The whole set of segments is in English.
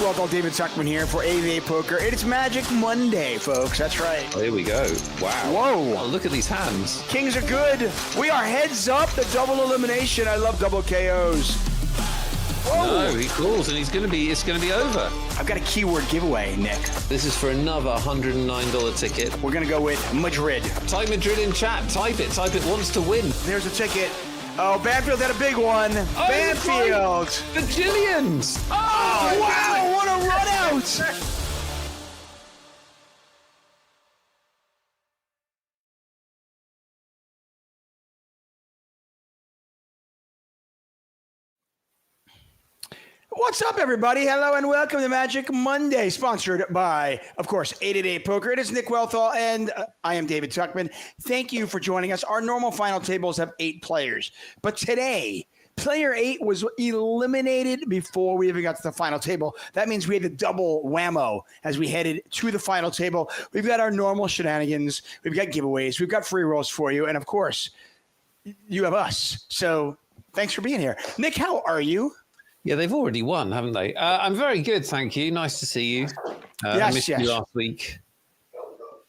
Wealth, David Tuckman here for 88 Poker. It's Magic Monday, folks. That's right. Oh, here we go. Wow. Whoa. Oh, look at these hands. Kings are good. We are heads up. The double elimination. I love double KOs. Whoa. No, he calls, and it's going to be over. I've got a keyword giveaway, Nick. This is for another $109 ticket. We're going to go with Madrid. Type Madrid in chat. Type it. Wants to win. There's a ticket. Oh, Banfield had a big one. Oh, Banfield. The Jillians. Oh, wow. What a run out. What's up, everybody? Hello and welcome to Magic Monday, sponsored by, of course, 888 Poker. It is Nick Wealthall, and I am David Tuckman. Thank you for joining us. Our normal final tables have 8 players, but today, player 8 was eliminated before we even got to the final table. That means we had the double whammo as we headed to the final table. We've got our normal shenanigans. We've got giveaways. We've got free rolls for you. And, of course, you have us. So thanks for being here. Nick, how are you? Yeah, they've already won, haven't they? I'm very good, thank you. Nice to see you. I missed you last week.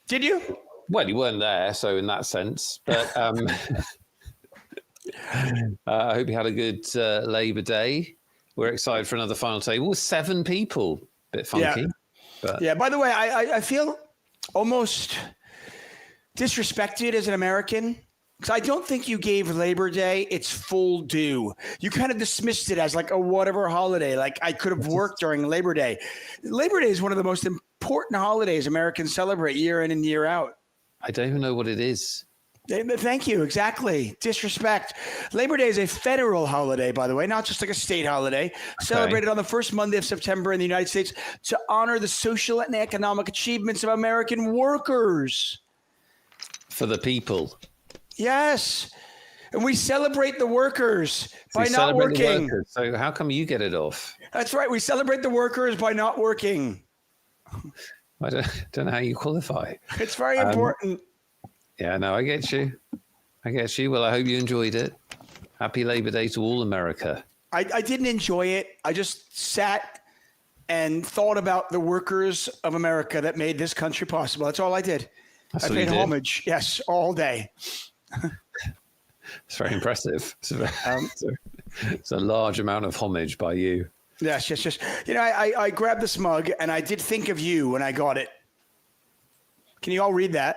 Did you? Well, you weren't there, so in that sense. But I hope you had a good Labour Day. We're excited for another final table with 7 people. Bit funky. Yeah. But yeah, by the way, I feel almost disrespected as an American. Because I don't think you gave Labor Day its full due. You kind of dismissed it as like a whatever holiday. Like I could have worked during Labor Day. Labor Day is one of the most important holidays Americans celebrate year in and year out. I don't even know what it is. Thank you. Exactly. Disrespect. Labor Day is a federal holiday, by the way, not just like a state holiday. Celebrated on the first Monday of September in the United States to honor the social and economic achievements of American workers. For the people. Yes. And we celebrate the workers by not working. So how come you get it off? That's right. We celebrate the workers by not working. I don't know how you qualify. It's very important. Yeah, no, I get you. Well, I hope you enjoyed it. Happy Labor Day to all America. I didn't enjoy it. I just sat and thought about the workers of America that made this country possible. That's all I did. I paid homage. Yes, all day. It's very impressive. It's a large amount of homage by you. Yes. You know, I grabbed this mug and I did think of you when I got it. Can you all read that?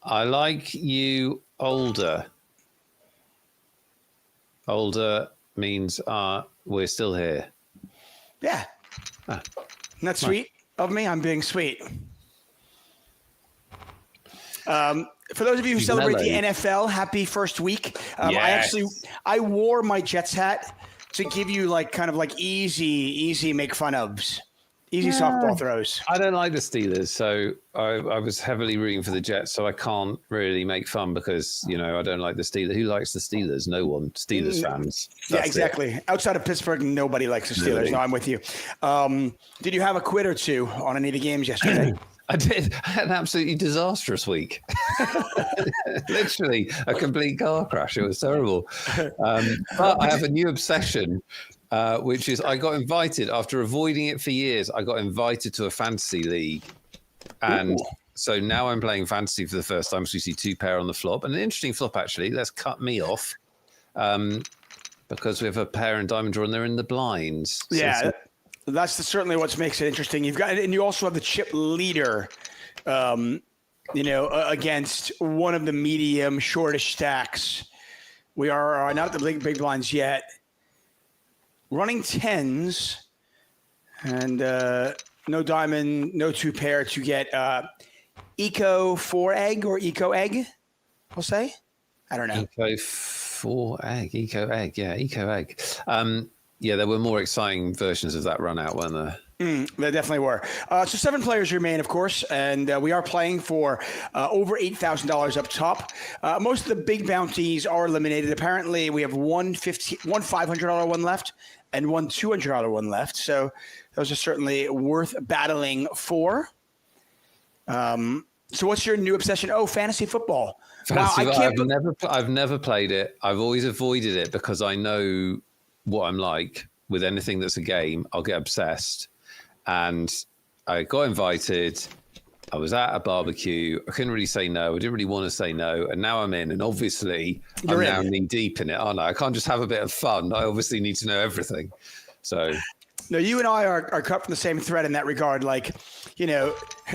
I like you older. Older means we're still here. Yeah. Isn't that sweet of me? I'm being sweet. For those of you who celebrate the NFL, happy first week. Yes. I wore my Jets hat to give you like kind of like easy make fun ofs, easy softball throws. I don't like the Steelers, so I was heavily rooting for the Jets, so I can't really make fun because, you know, I don't like the Steelers. Who likes the Steelers? No one. Steelers fans. Yeah, exactly. Outside of Pittsburgh, nobody likes the Steelers. No, I'm with you. Did you have a quid or two on any of the games yesterday? I did. I had an absolutely disastrous week. Literally a complete car crash. It was terrible. But I have a new obsession, which is I got invited, after avoiding it for years, I got invited to a fantasy league. And so now I'm playing fantasy for the first time. So we see 2 pair on the flop. And an interesting flop, actually. Let's cut me off because we have a pair in diamond draw and they're in the blinds. Yeah. That's certainly what makes it interesting. You've got, and you also have the chip leader, against one of the medium shortish stacks. We are not at the big blinds yet. Running 10s and no diamond, no 2 pair to get Eco 4 egg or Eco egg, I'll say. I don't know. Eco 4 egg, Eco egg. Yeah, Eco egg. Yeah, there were more exciting versions of that run out, weren't there? There definitely were. So 7 players remain, of course, and we are playing for over $8,000 up top. Most of the big bounties are eliminated. Apparently, we have one $500 one left and one $200 one left. So those are certainly worth battling for. So what's your new obsession? Oh, fantasy football. I've never played it. I've always avoided it because I know what I'm like with anything that's a game, I'll get obsessed. And I got invited. I was at a barbecue. I couldn't really say no. I didn't really want to say no. And now I'm in. And obviously, I'm now knee deep in it, aren't I? I can't just have a bit of fun. I obviously need to know everything. So, no, you and I are cut from the same thread in that regard. Like, you know,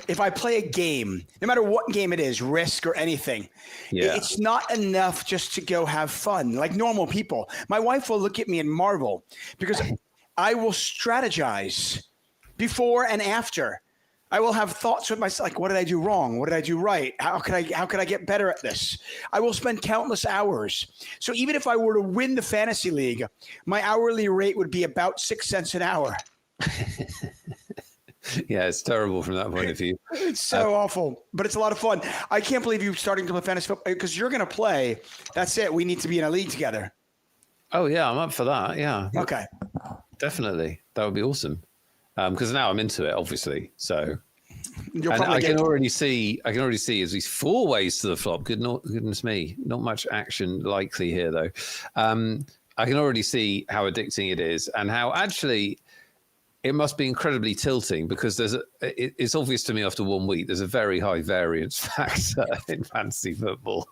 if I play a game, no matter what game it is, Risk or anything, it's not enough just to go have fun like normal people. My wife will look at me and marvel because I will strategize before and after. I will have thoughts with myself, like, what did I do wrong? What did I do right? How could I get better at this? I will spend countless hours. So even if I were to win the fantasy league, my hourly rate would be about 6 cents an hour. Yeah, it's terrible from that point of view. It's so awful, but it's a lot of fun. I can't believe you're starting to play fantasy football because you're going to play. That's it. We need to be in a league together. Oh, yeah, I'm up for that. Yeah. Okay. Definitely. That would be awesome. Because now I'm into it, obviously. So, and I can already see as these 4 ways to the flop. Goodness me, not much action likely here though. I can already see how addicting it is, and how actually it must be incredibly tilting because it's obvious to me after 1 week there's a very high variance factor in fantasy football.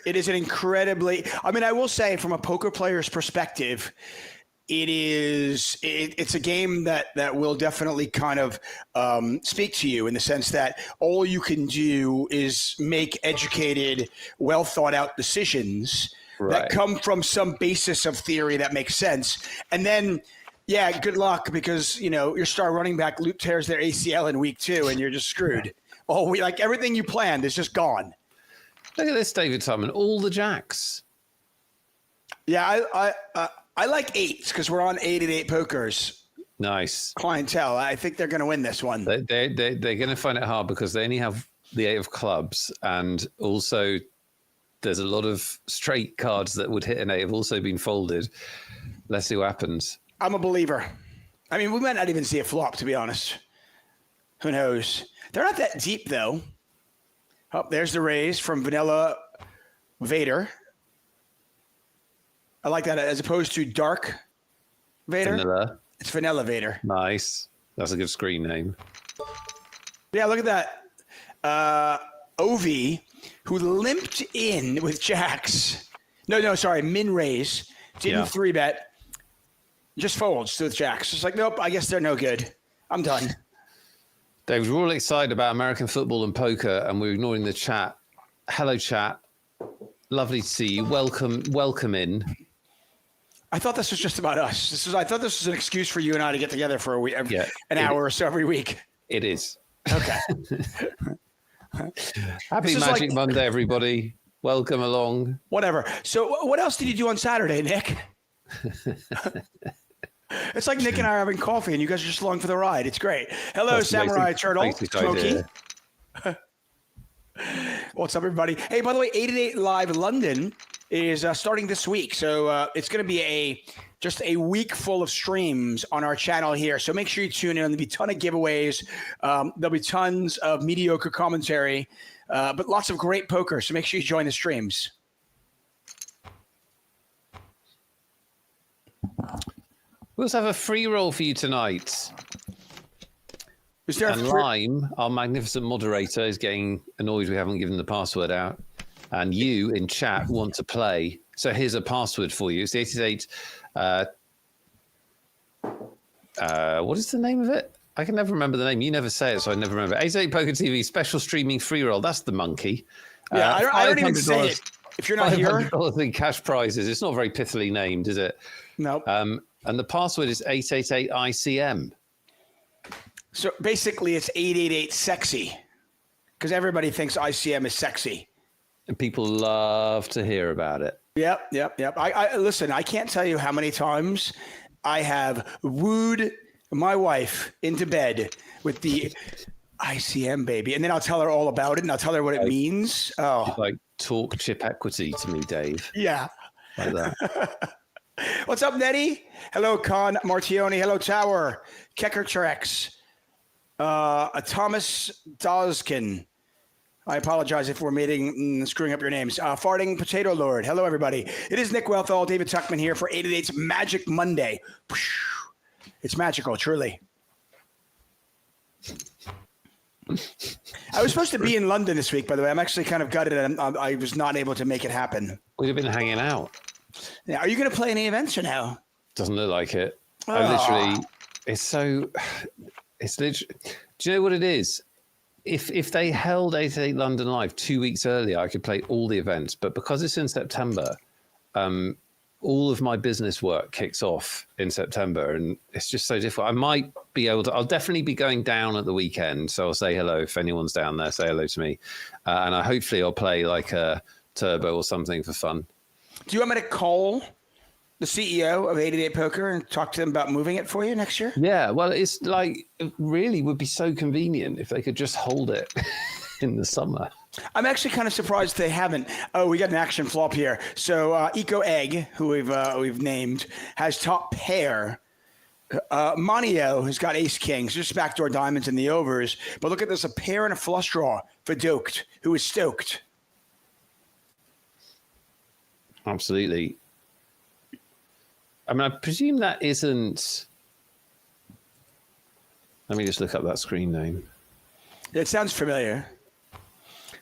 It is an incredibly. I mean, I will say from a poker player's perspective. It's a game that will definitely kind of speak to you in the sense that all you can do is make educated, well thought out decisions that come from some basis of theory that makes sense. And then, yeah, good luck because, you know, your star running back tears their ACL in week 2 and you're just screwed. Like everything you planned is just gone. Look at this, David Tubman, all the jacks. Yeah, I like 8s because we're on 8-8 pokers. Nice clientele. I think they're going to win this one. They're going to find it hard because they only have the 8 of clubs, and also there's a lot of straight cards that would hit an 8 have also been folded. Let's see what happens. I'm a believer. I mean, we might not even see a flop, to be honest. Who knows? They're not that deep, though. Oh, there's the raise from Vanilla Vader. I like that as opposed to Dark Vader. Vanilla. It's Vanilla Vader. Nice. That's a good screen name. Yeah, look at that. Ovi, who limped in with jacks. No, sorry. Min raise. Didn't 3-bet. Just folds with jacks. It's like, nope, I guess they're no good. I'm done. David, we're all excited about American football and poker, and we're ignoring the chat. Hello, chat. Lovely to see you. Welcome in. I thought this was just about us. I thought this was an excuse for you and I to get together for a week, an hour or so every week. It is. Okay. Happy Magic Monday, everybody. Welcome along. Whatever. So what else did you do on Saturday, Nick? It's like Nick and I are having coffee and you guys are just along for the ride. It's great. Hello, Samurai Turtle. Smokey. What's up, everybody? Hey, by the way, 8-8 Live London is starting this week. So it's going to be just a week full of streams on our channel here. So make sure you tune in. There'll be a ton of giveaways. There'll be tons of mediocre commentary, but lots of great poker. So make sure you join the streams. We also have a free roll for you tonight. Is there and Lime, our magnificent moderator, is getting annoyed we haven't given the password out. And you in chat want to play. So here's a password for you. It's the 88. What is the name of it? I can never remember the name. You never say it, so I never remember. 88 Poker TV special streaming free roll. That's the monkey. Yeah, I don't even say it. If you're not here, $500 in cash prizes. It's not very pithily named, is it? No. And the password is 888 ICM. So basically, it's 888 sexy because everybody thinks ICM is sexy. And people love to hear about it. Yep. I listen, I can't tell you how many times I have wooed my wife into bed with the ICM baby. And then I'll tell her all about it and I'll tell her what it means. Oh, like talk chip equity to me, Dave. Yeah. Like that. What's up, Nettie? Hello, Con Martioni. Hello, Tower. Kecker Trex. Thomas Doskin. I apologize if we're screwing up your names. Farting Potato Lord. Hello, everybody. It is Nick Wealthall, David Tuckman here for 888's Magic Monday. It's magical, truly. I was supposed to be in London this week, by the way. I'm actually kind of gutted. I was not able to make it happen. We'd have been hanging out. Now, are you going to play any events or no? Doesn't look like it. It's literally, do you know what it is? If they held 888 London Live 2 weeks earlier, I could play all the events. But because it's in September, all of my business work kicks off in September, and it's just so difficult. I might be able to. I'll definitely be going down at the weekend, so I'll say hello if anyone's down there. Say hello to me, and hopefully I'll play like a turbo or something for fun. Do you want me to call the CEO of 888 Poker and talk to them about moving it for you next year? Yeah, well, it's like, it really would be so convenient if they could just hold it in the summer. I'm actually kind of surprised they haven't. Oh, we got an action flop here. So Eco Egg, who we've named, has top pair. Monio has got ace kings, just backdoor diamonds in the overs. But look at this, a pair and a flush draw for Doked, who is stoked. Absolutely. I mean, I presume that isn't... Let me just look up that screen name. It sounds familiar.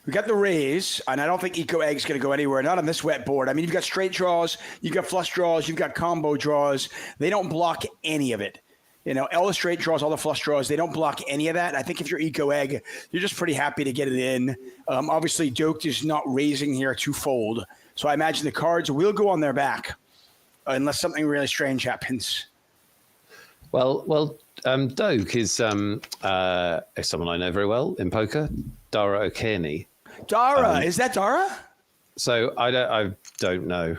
We got the raise, and I don't think Eco Egg's going to go anywhere. Not on this wet board. I mean, you've got straight draws, you've got flush draws, you've got combo draws. They don't block any of it. You know, all the straight draws, all the flush draws, they don't block any of that. I think if you're Eco Egg, you're just pretty happy to get it in. Obviously, Doked is not raising here twofold. So I imagine the cards will go on their back unless something really strange happens. Well, Doke is someone I know very well in poker, Dara O'Kearney. Dara, is that Dara? So I don't know.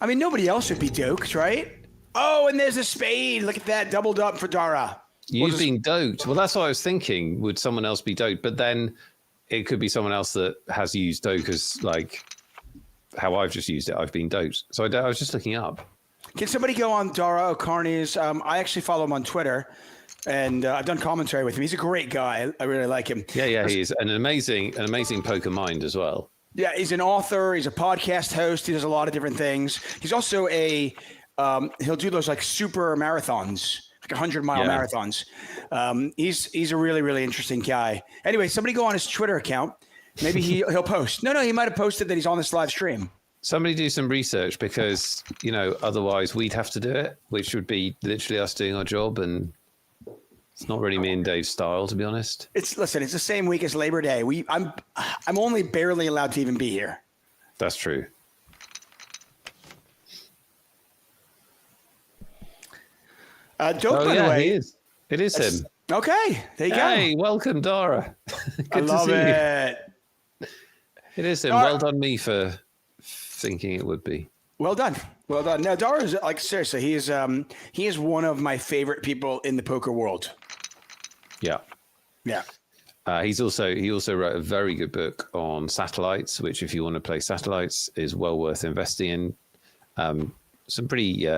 I mean, nobody else would be Doked, right? Oh, and there's a spade. Look at that, doubled up for Dara. You've been Doked. Well, that's what I was thinking. Would someone else be Doked? But then it could be someone else that has used Doke as like how I've just used it. I've been Doked. So I was just looking up. Can somebody go on Dara O'Kearney's? I actually follow him on Twitter, and I've done commentary with him. He's a great guy. I really like him. Yeah, he is an amazing poker mind as well. Yeah, he's an author. He's a podcast host. He does a lot of different things. He's also he'll do those like super marathons, like 100-mile marathons. He's a really, really interesting guy. Anyway, somebody go on his Twitter account. Maybe he'll post. No, he might have posted that he's on this live stream. Somebody do some research because, otherwise we'd have to do it, which would be literally us doing our job. And it's not really me and Dave's style, to be honest. It's the same week as Labor Day. I'm only barely allowed to even be here. That's true. Dope, by the way. He is. It is him. Okay, there you go. Hey, welcome, Dara. I love it. It is him. Dara. Well done me for thinking it would be. Well done. Now, Dara is like, seriously, he is one of my favorite people in the poker world. Yeah. He also wrote a very good book on satellites, which if you want to play satellites is well worth investing in. Some pretty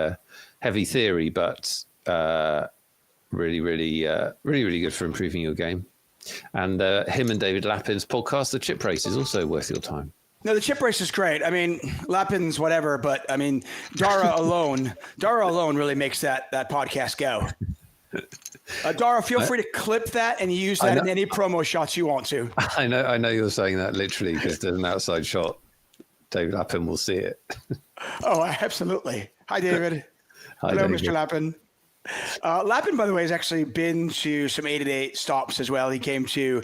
heavy theory, but really good for improving your game. And him and David Lappin's podcast, The Chip Race, is also worth your time. No, The Chip Race is great. I mean, Lappin's whatever, but I mean, Dara alone really makes that podcast go. Dara, feel free to clip that and use that in any promo shots you want to. I know you're saying that literally because there's an outside shot. David Lappin will see it. Oh, absolutely. Hi, David. Hi, hello, David. Mr. Lappin. Lappin, by the way, has actually been to some 888 stops as well. He came to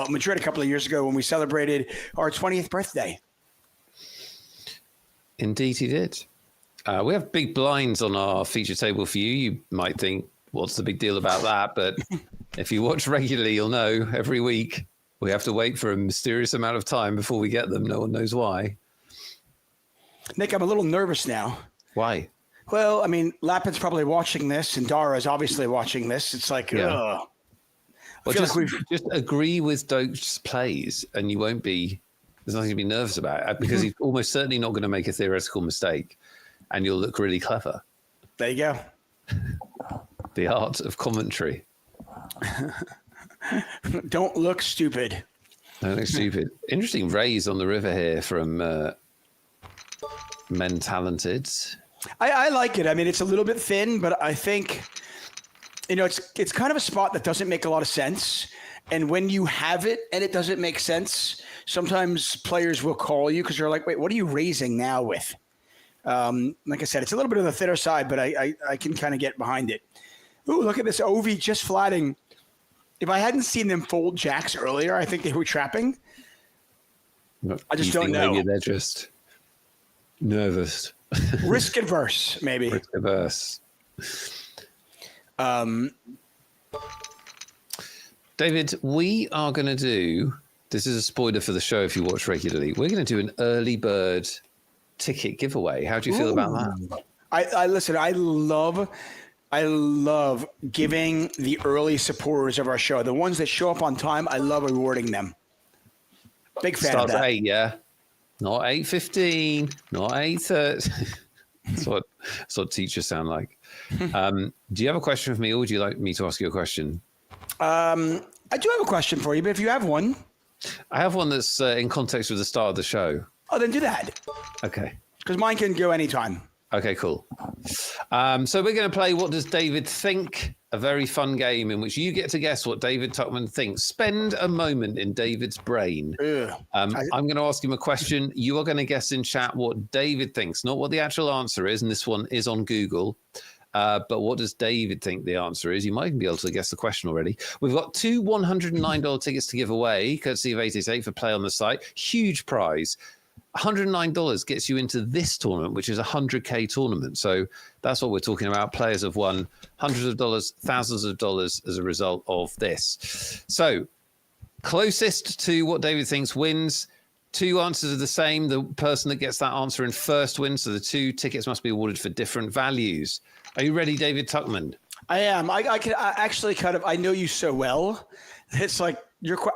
Madrid a couple of years ago when we celebrated our 20th birthday. Indeed, he did. We have big blinds on our feature table for you. You might think, what's the big deal about that? But if you watch regularly, you'll know every week we have to wait for a mysterious amount of time before we get them. No one knows why. Nick, I'm a little nervous now. Why? Well, I mean, Lappin's probably watching this, and Dara is obviously watching this. It's like, Well, just agree with Doke's plays, and you won't be. There's nothing to be nervous about because he's almost certainly not going to make a theoretical mistake, and you'll look really clever. There you go. The art of commentary. Don't look stupid. Don't look stupid. Interesting raise on the river here from Men Talented. I like it. I mean, it's a little bit thin, but I think, it's kind of a spot that doesn't make a lot of sense. And when you have it and it doesn't make sense, sometimes players will call you because they're like, wait, what are you raising now with? Like I said, it's a little bit on the thinner side, but I can kind of get behind it. Ooh, look at this Ovi just flatting. If I hadn't seen them fold jacks earlier, I think they were trapping. I just don't know. Maybe they're just nervous. Risk adverse, maybe. Risk averse. David, we are going to do, this is a spoiler for the show if you watch regularly, we're going to do an early bird ticket giveaway. How do you feel about that? Listen, I love giving the early supporters of our show, the ones that show up on time. I love rewarding them. Big fan Starts of that. at 8, yeah? Not 8:15, not 8:30. That's what teachers sound like. Do you have a question for me, or would you like me to ask you a question? I do have a question for you, but if you have one. I have one that's in context with the start of the show. Oh, then do that. Okay. Because mine can go anytime. Okay, cool. So we're going to play What Does David Think? A very fun game in which you get to guess what David Tuckman thinks. Spend a moment in David's brain. I'm going to ask him a question. You are going to guess in chat what David thinks, not what the actual answer is. And this one is on Google. But what does David think the answer is? You might even be able to guess the question already. We've got 2 $109 tickets to give away, courtesy of 888 for play on the site. Huge prize. $109 gets you into this tournament, which is a 100K tournament. So that's what we're talking about. Players have won hundreds of dollars, thousands of dollars as a result of this. So closest to what David thinks wins. 2 answers are the same. The person that gets that answer in first wins. So the 2 tickets must be awarded for different values. Are you ready, David Tuckman? I am. I actually kind of, I know you so well. It's like,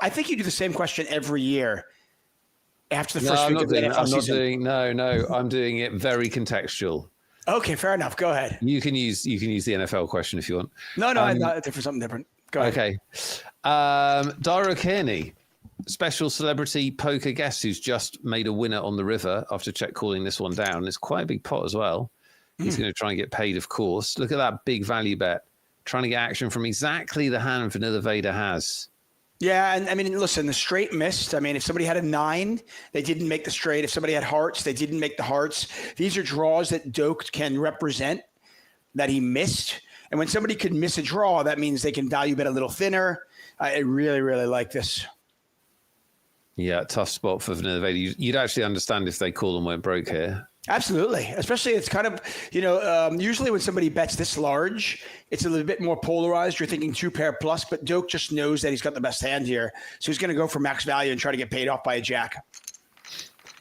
I think you do the same question every year. After the first week of the NFL season. I'm doing it very contextual. Okay, fair enough. Go ahead. You can use the NFL question if you want. No, for something different. Go ahead. Okay. Dara Kearney, special celebrity poker guest who's just made a winner on the river after check calling this one down. It's quite a big pot as well. He's going to try and get paid, of course. Look at that big value bet. Trying to get action from exactly the hand Vanilla Vader has. Yeah, and I mean, listen, the straight missed. I mean, if somebody had a 9, they didn't make the straight. If somebody had hearts, they didn't make the hearts. These are draws that Doak can represent that he missed. And when somebody could miss a draw, that means they can value bet a little thinner. I really, really like this. Yeah, tough spot for Vanilla Vader. You'd actually understand if they call and went broke here. Absolutely. Especially it's kind of, usually when somebody bets this large, it's a little bit more polarized. You're thinking 2 pair plus, but Doak just knows that he's got the best hand here. So he's going to go for max value and try to get paid off by a jack.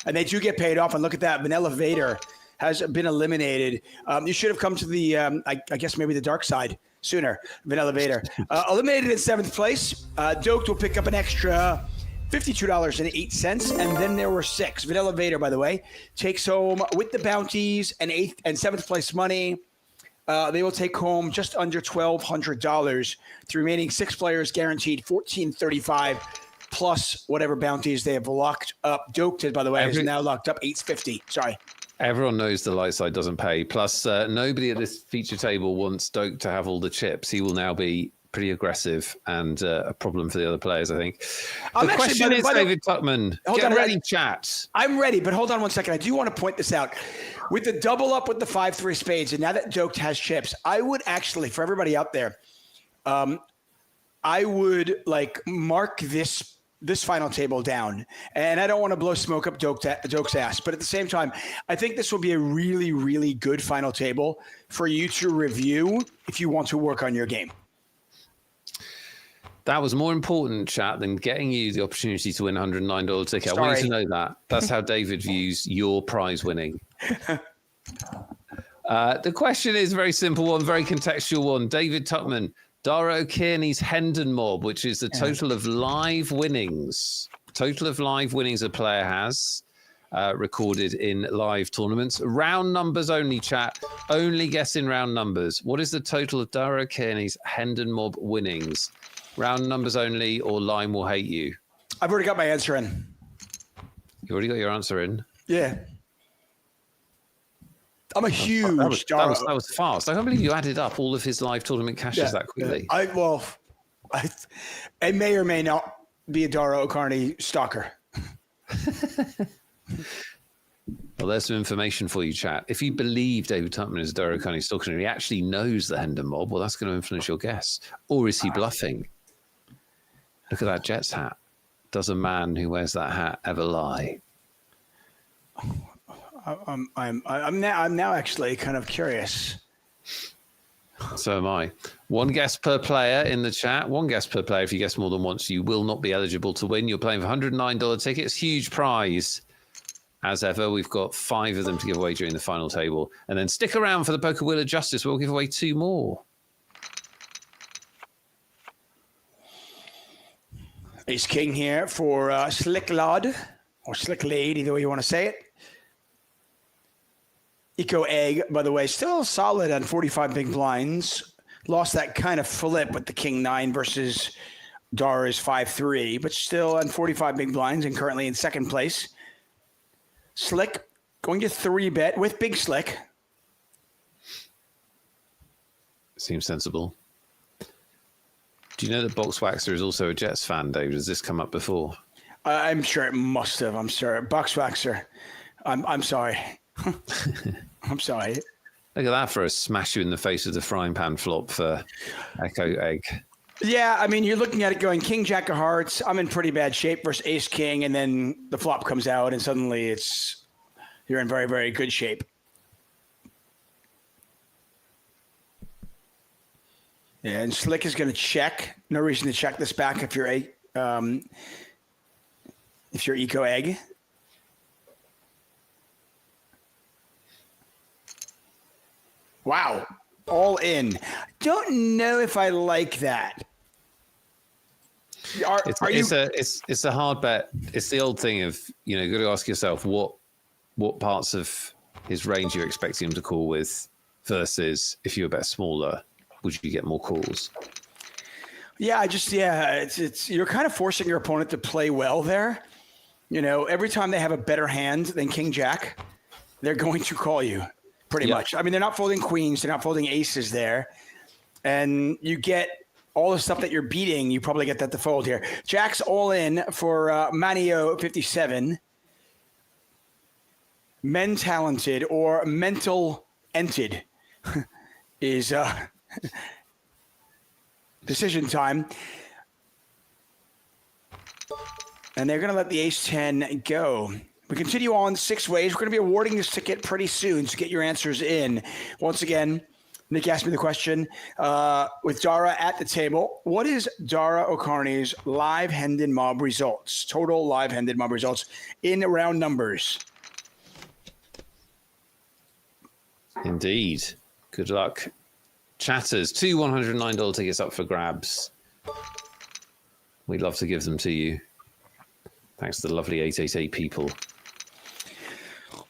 And they do get paid off. And look at that. Vanilla Vader has been eliminated. You should have come to the, I guess maybe the dark side sooner. Vanilla Vader. Eliminated in 7th place. Doak will pick up an extra $52.08, and then there were 6. Vanilla Vader, by the way, takes home with the bounties and 8th and 7th place money. They will take home just under $1,200. The remaining 6 players guaranteed $1,435 plus whatever bounties they have locked up. Doak did, by the way, is now locked up $850. Sorry. Everyone knows the light side doesn't pay. Plus, nobody at this feature table wants Doak to have all the chips. He will now be pretty aggressive and a problem for the other players, I think. The question is, David Tuckman, get ready, chat. I'm ready, but hold on one second. I do want to point this out. With the double up with the 5-3 spades, and now that Doak has chips, I would actually, for everybody out there, I would mark this final table down. And I don't want to blow smoke up Doak's ass, but at the same time, I think this will be a really, really good final table for you to review if you want to work on your game. That was more important, chat, than getting you the opportunity to win a $109 ticket. Sorry. I want you to know that. That's how David views your prize winning. The question is a very simple one, very contextual one. David Tuckman, Dara Kearney's Hendon Mob, which is the total of live winnings. Total of live winnings a player has recorded in live tournaments. Round numbers only, chat. Only guess in round numbers. What is the total of Dara Kearney's Hendon Mob winnings? Round numbers only, or Lime will hate you. I've already got my answer in. You already got your answer in? Yeah. I'm a huge Dara. That was fast. I can't believe you added up all of his live tournament caches that quickly. I may or may not be a Dara O'Carney stalker. Well, there's some information for you, chat. If you believe David Tuchman is a Dara O'Carney stalker and he actually knows the Hendon mob, well, that's going to influence your guess. Or is he bluffing? Look at that Jets hat. Does a man who wears that hat ever lie? I'm now actually kind of curious. So am I. One guess per player in the chat. One guess per player. If you guess more than once, you will not be eligible to win. You're playing for $109 tickets. Huge prize. As ever, we've got 5 of them to give away during the final table. And then stick around for the Poker Wheel of Justice. We'll give away 2 more. Ace King here for Slick Lad or Slick Lade, either way you want to say it. Eco Egg, by the way, still solid on 45 big blinds. Lost that kind of flip with the King 9 versus Dara's 5-3, but still on 45 big blinds and currently in second place. Slick going to 3-bet with Big Slick. Seems sensible. Do you know that Boxwaxer is also a Jets fan, David? Has this come up before? I'm sure it must have. I'm sorry. Boxwaxer. I'm sorry. I'm sorry. Look at that for a smash you in the face with the frying pan flop for Echo Egg. Yeah, I mean, you're looking at it going King, Jack of Hearts. I'm in pretty bad shape versus Ace King, and then the flop comes out, and suddenly you're in very, very good shape. Yeah, and Slick is going to check. No reason to check this back if you're Eco Egg. Wow, all in. Don't know if I like that. It's a hard bet. It's the old thing of, you got to ask yourself what parts of his range you're expecting him to call with versus if you were a bet smaller, would you get more calls? Yeah, it's you're kind of forcing your opponent to play well there. Every time they have a better hand than King Jack, they're going to call you. Pretty much. I mean, they're not folding queens. They're not folding aces there. And you get all the stuff that you're beating. You probably get that to fold here. Jack's all in for Manio 57. Men talented or mental ented is decision time. And they're going to let the ace 10 go. We continue on 6 ways. We're going to be awarding this ticket pretty soon, so get your answers in. Once again, Nick asked me the question with Dara at the table. What is Dara O'Carney's live Hendon mob results? Total live Hendon mob results in round numbers. Indeed. Good luck. Chatters, 2 $109 tickets up for grabs. We'd love to give them to you. Thanks to the lovely 888 people.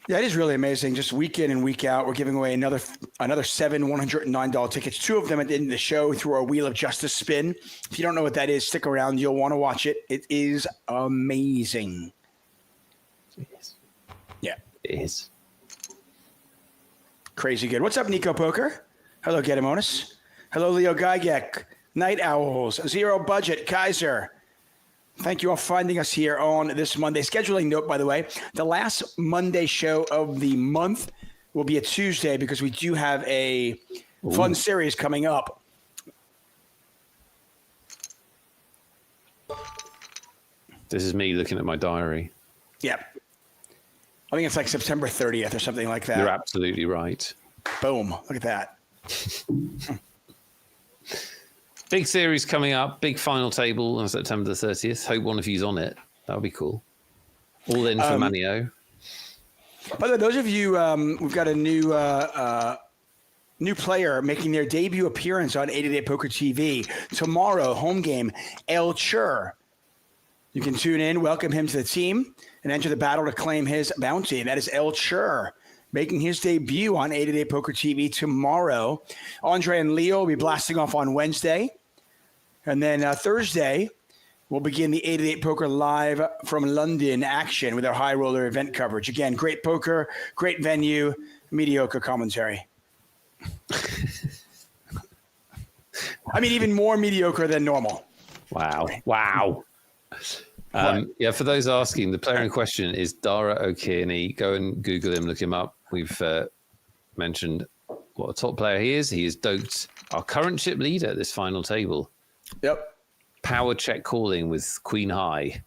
Yeah, it is really amazing. Just week in and week out, we're giving away another 7 $109 tickets. 2 of them at the end of the show through our Wheel of Justice spin. If you don't know what that is, stick around. You'll want to watch it. It is amazing. It is. Yeah. It is. Crazy good. What's up, Nico Poker? Hello, Gedimonis. Hello, Leo Gygek. Night Owls. Zero Budget. Kaiser. Thank you all for finding us here on this Monday. Scheduling note, by the way, the last Monday show of the month will be a Tuesday because we do have a fun series coming up. This is me looking at my diary. Yep. I think it's like September 30th or something like that. You're absolutely right. Boom. Look at that. Big series coming up. Big final table on September the 30th. Hope one of you's on it. That would be cool. All in for Manio. By the way, those of you, we've got a new player making their debut appearance on 888 Poker TV. Tomorrow, home game, El Chur. You can tune in, welcome him to the team, and enter the battle to claim his bounty. And that is El Chur making his debut on 888 Poker TV tomorrow. Andre and Leo will be blasting off on Wednesday. And then Thursday, We'll begin the 8-8 Poker live from London action with our high roller event coverage. Again, great poker, great venue, mediocre commentary. I mean, even more mediocre than normal. Wow. Yeah, for those asking, the player in question is Dara O'Kearney. Go and Google him, look him up. We've mentioned what a top player he is. He is Doked, our current chip leader at this final table. Yep. Power check calling with Queen High.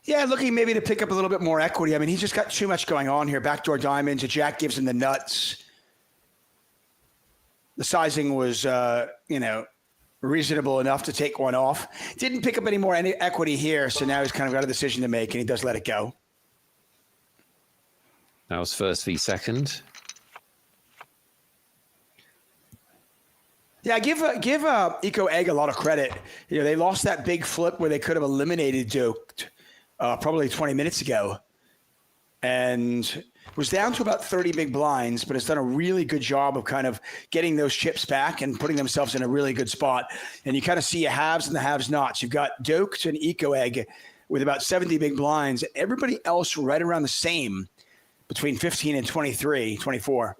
Yeah, looking maybe to pick up a little bit more equity. I mean, he's just got too much going on here. Backdoor diamonds, a jack gives him the nuts. The sizing was, reasonable enough to take one off. Didn't pick up any more equity here, so now he's kind of got a decision to make, and he does let it go. That was first v second. Yeah, give Eco Egg a lot of credit. They lost that big flip where they could have eliminated Duke probably 20 minutes ago, and was down to about 30 big blinds, but has done a really good job of kind of getting those chips back and putting themselves in a really good spot. And you kind of see a haves and the have-nots. You've got Doked and Eco Egg with about 70 big blinds. Everybody else right around the same between 15 and 23, 24.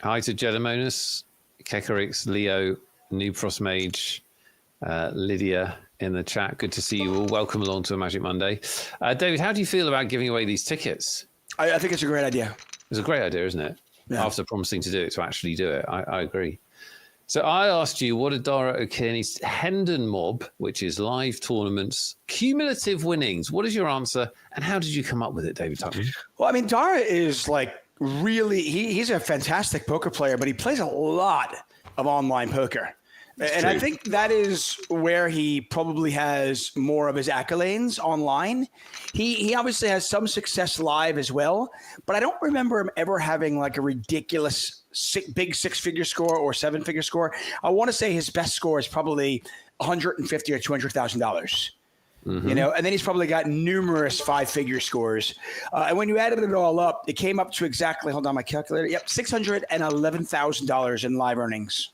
Hi to Jedemonus, Kekarix, Leo, Noob Frost Mage, Lydia in the chat. Good to see you all. Welcome along to a Magic Monday. David, how do you feel about giving away these tickets? I think it's a great idea. It's a great idea, isn't it? Yeah. After promising to do it, to actually do it. I agree. So I asked you, what are Dara O'Kearney's Hendon Mob, which is live tournaments, cumulative winnings? What is your answer? And how did you come up with it, David Tuckman? Well, I mean, Dara is like really, he's a fantastic poker player, but he plays a lot of online poker. And I think that is where he probably has more of his accolades online. He obviously has some success live as well, but I don't remember him ever having like a ridiculous big six-figure score or seven-figure score. I want to say his best score is probably $150,000 or $200,000. Mm-hmm. And then he's probably got numerous five-figure scores. And when you added it all up, it came up to exactly, hold on my calculator. Yep, $611,000 in live earnings.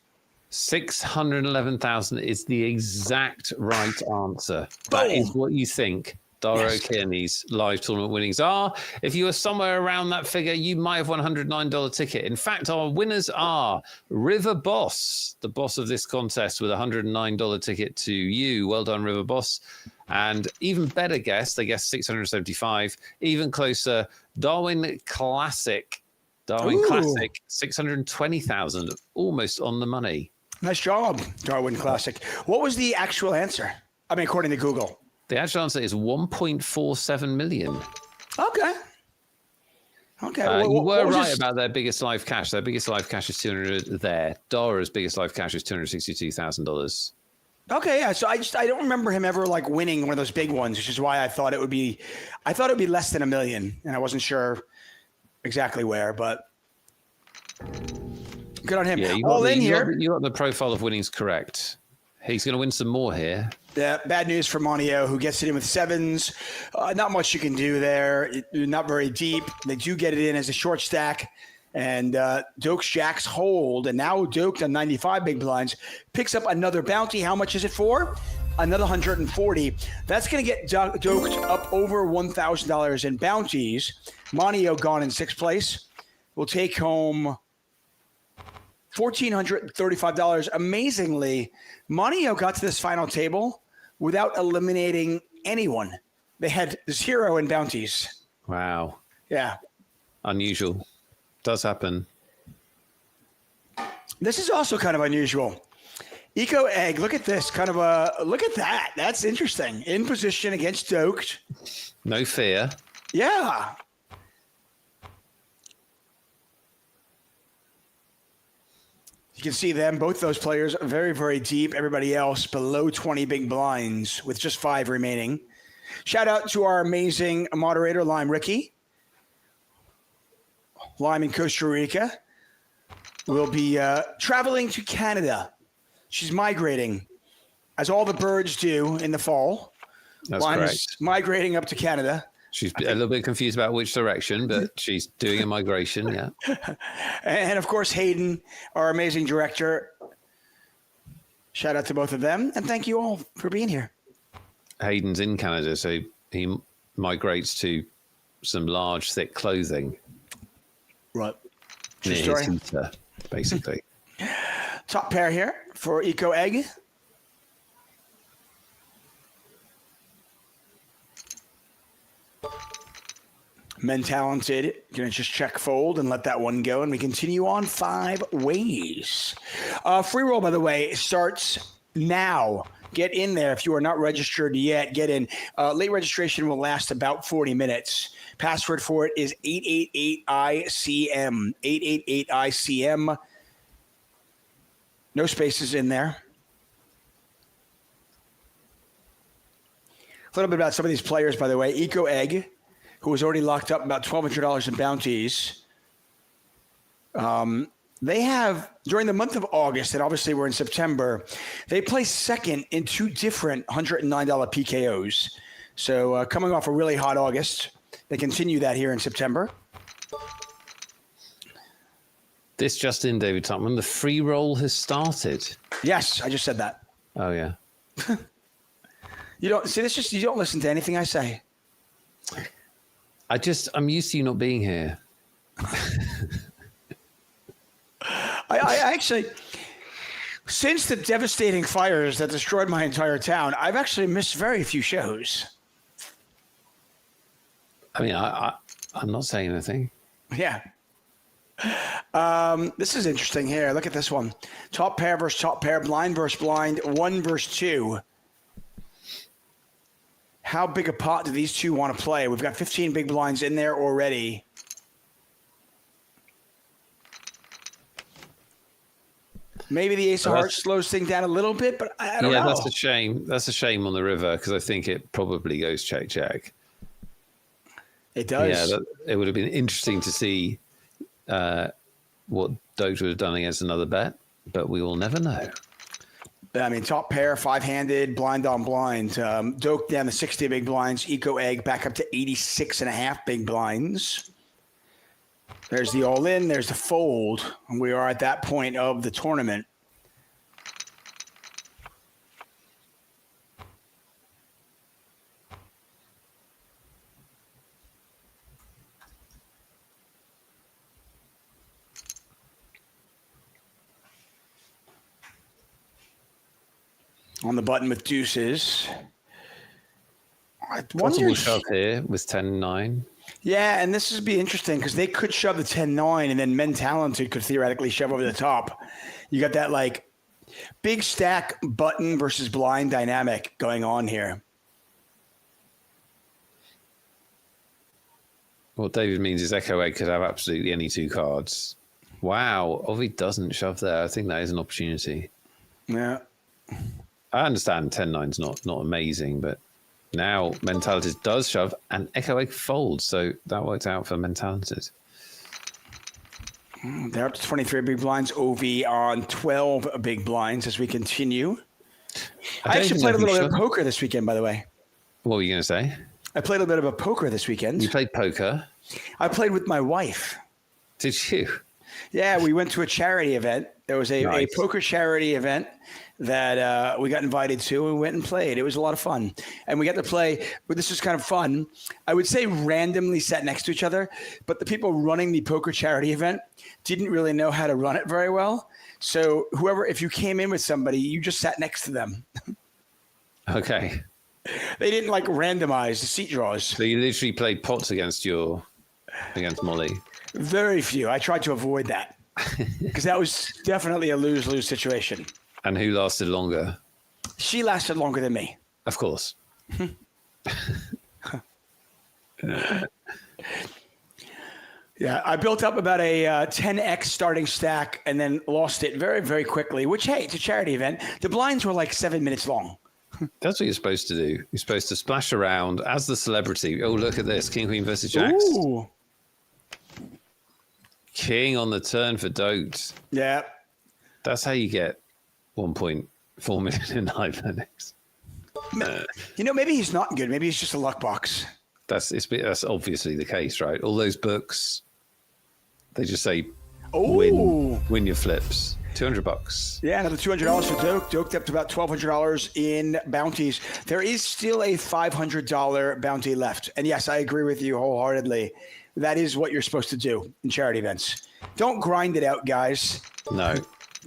611,000 is the exact right answer. That is what you think Dara O'Kearney's live tournament winnings are. If you were somewhere around that figure, you might have won a $109 ticket. In fact, our winners are River Boss, the boss of this contest, with a $109 ticket to you. Well done, River Boss. And even better guess, they guessed 675. Even closer, Darwin Classic. Classic, 620,000, almost on the money. Nice job, Darwin Classic. What was the actual answer? I mean, according to Google. The actual answer is 1.47 million. Okay. You were right about their biggest live cash. Their biggest live cash is 200 there. Dara's biggest live cash is $262,000. Okay, yeah. So I don't remember him ever like winning one of those big ones, which is why I thought it would be less than $1 million, and I wasn't sure exactly where, but good on him. Yeah, you got the profile of winnings correct. He's going to win some more here. Yeah, bad news for Monio, who gets it in with sevens. Not much you can do there. Not very deep. They do get it in as a short stack. And Dokes Jacks hold. And now Doked on 95 big blinds picks up another bounty. How much is it for? Another 140. That's going to get Doked up over $1,000 in bounties. Monio gone in sixth place. Will take home $1,435. Amazingly, Monio got to this final table without eliminating anyone. They had 0 in bounties. Wow. Yeah. Unusual. Does happen. This is also kind of unusual. Eco Egg, look at this. Look at that. That's interesting. In position against Doked. No fear. Yeah. You can see them, both those players, very, very deep. Everybody else below 20 big blinds with just 5 remaining. Shout out to our amazing moderator, Lime Ricky. Lime in Costa Rica will be traveling to Canada. She's migrating, as all the birds do in the fall. That's Lime correct. is migrating up to Canada. She's a little bit confused about which direction, but she's doing a migration, yeah. And, of course, Hayden, our amazing director. Shout out to both of them, and thank you all for being here. Hayden's in Canada, so he migrates to some large, thick clothing. Right. Near his heater, basically. Top pair here for Eco Egg. Men Talented, going to just check fold and let that one go. And we continue on 5 ways. Free roll, by the way, starts now. Get in there if you are not registered yet. Get in. Late registration will last about 40 minutes. Password for it is 888-ICM. 888-ICM. No spaces in there. A little bit about some of these players, by the way. Eco Egg, who was already locked up about $1,200 in bounties. They have, during the month of August, and obviously we're in September, they placed second in 2 different $109 PKOs. So coming off a really hot August, they continue that here in September. This just in, David Tupman, the free roll has started. Yes, I just said that. Oh, yeah. You don't see this. Just you don't listen to anything I say. I'm used to you not being here. I actually, since the devastating fires that destroyed my entire town, I've actually missed very few shows. I mean, I'm not saying anything. Yeah. This is interesting here. Look at this one. Top pair versus top pair, blind versus blind, 1 versus 2. How big a pot do these two want to play? We've got 15 big blinds in there already. Maybe the ace of hearts slows things down a little bit, but I don't know. Yeah, that's a shame. That's a shame on the river because I think it probably goes check. It does. Yeah, it would have been interesting to see what Doge would have done against another bet, but we will never know. I mean, top pair, 5-handed, blind on blind. Doke down to 60 big blinds. Eco Egg back up to 86.5 big blinds. There's the all-in. There's the fold. And we are at that point of the tournament. On the button with deuces. Possible shove here with 10-9. Yeah, and this would be interesting because they could shove the 10-9 and then Men Talented could theoretically shove over the top. You got that like big stack button versus blind dynamic going on here. What David means is Echo Egg could have absolutely any 2 cards. Wow, Ovi doesn't shove there. I think that is an opportunity. Yeah. I understand 10-9's not amazing, but now Mentality does shove and Echo Egg folds, so that worked out for Mentality. They're up to 23 big blinds. OV on 12 big blinds as we continue. I actually played a little bit of poker this weekend, by the way. What were you going to say? I played a bit of a poker this weekend. You played poker? I played with my wife. Did you? Yeah, we went to a charity event. There was a poker charity event that we got invited to, and we went and played. It was a lot of fun. And we got to play, but this was kind of fun. I would say randomly sat next to each other, but the people running the poker charity event didn't really know how to run it very well. So if you came in with somebody, you just sat next to them. Okay. They didn't like randomize the seat draws. So you literally played pots against Molly. Very few. I tried to avoid that because that was definitely a lose-lose situation. And who lasted longer? She lasted longer than me. Of course. Yeah, I built up about a 10x starting stack and then lost it very, very quickly, which, hey, it's a charity event. The blinds were like 7 minutes long. That's what you're supposed to do. You're supposed to splash around as the celebrity. Oh, look at this. King, Queen versus Jacks. Ooh. King on the turn for Dote. Yeah. That's how you get 1.4 million in live earnings. Maybe he's not good. Maybe he's just a luck box. That's obviously the case, right? All those books, they just say, win your flips. $200. Yeah, another $200 for Doak. Doak up to about $1,200 in bounties. There is still a $500 bounty left. And yes, I agree with you wholeheartedly. That is what you're supposed to do in charity events. Don't grind it out, guys. No.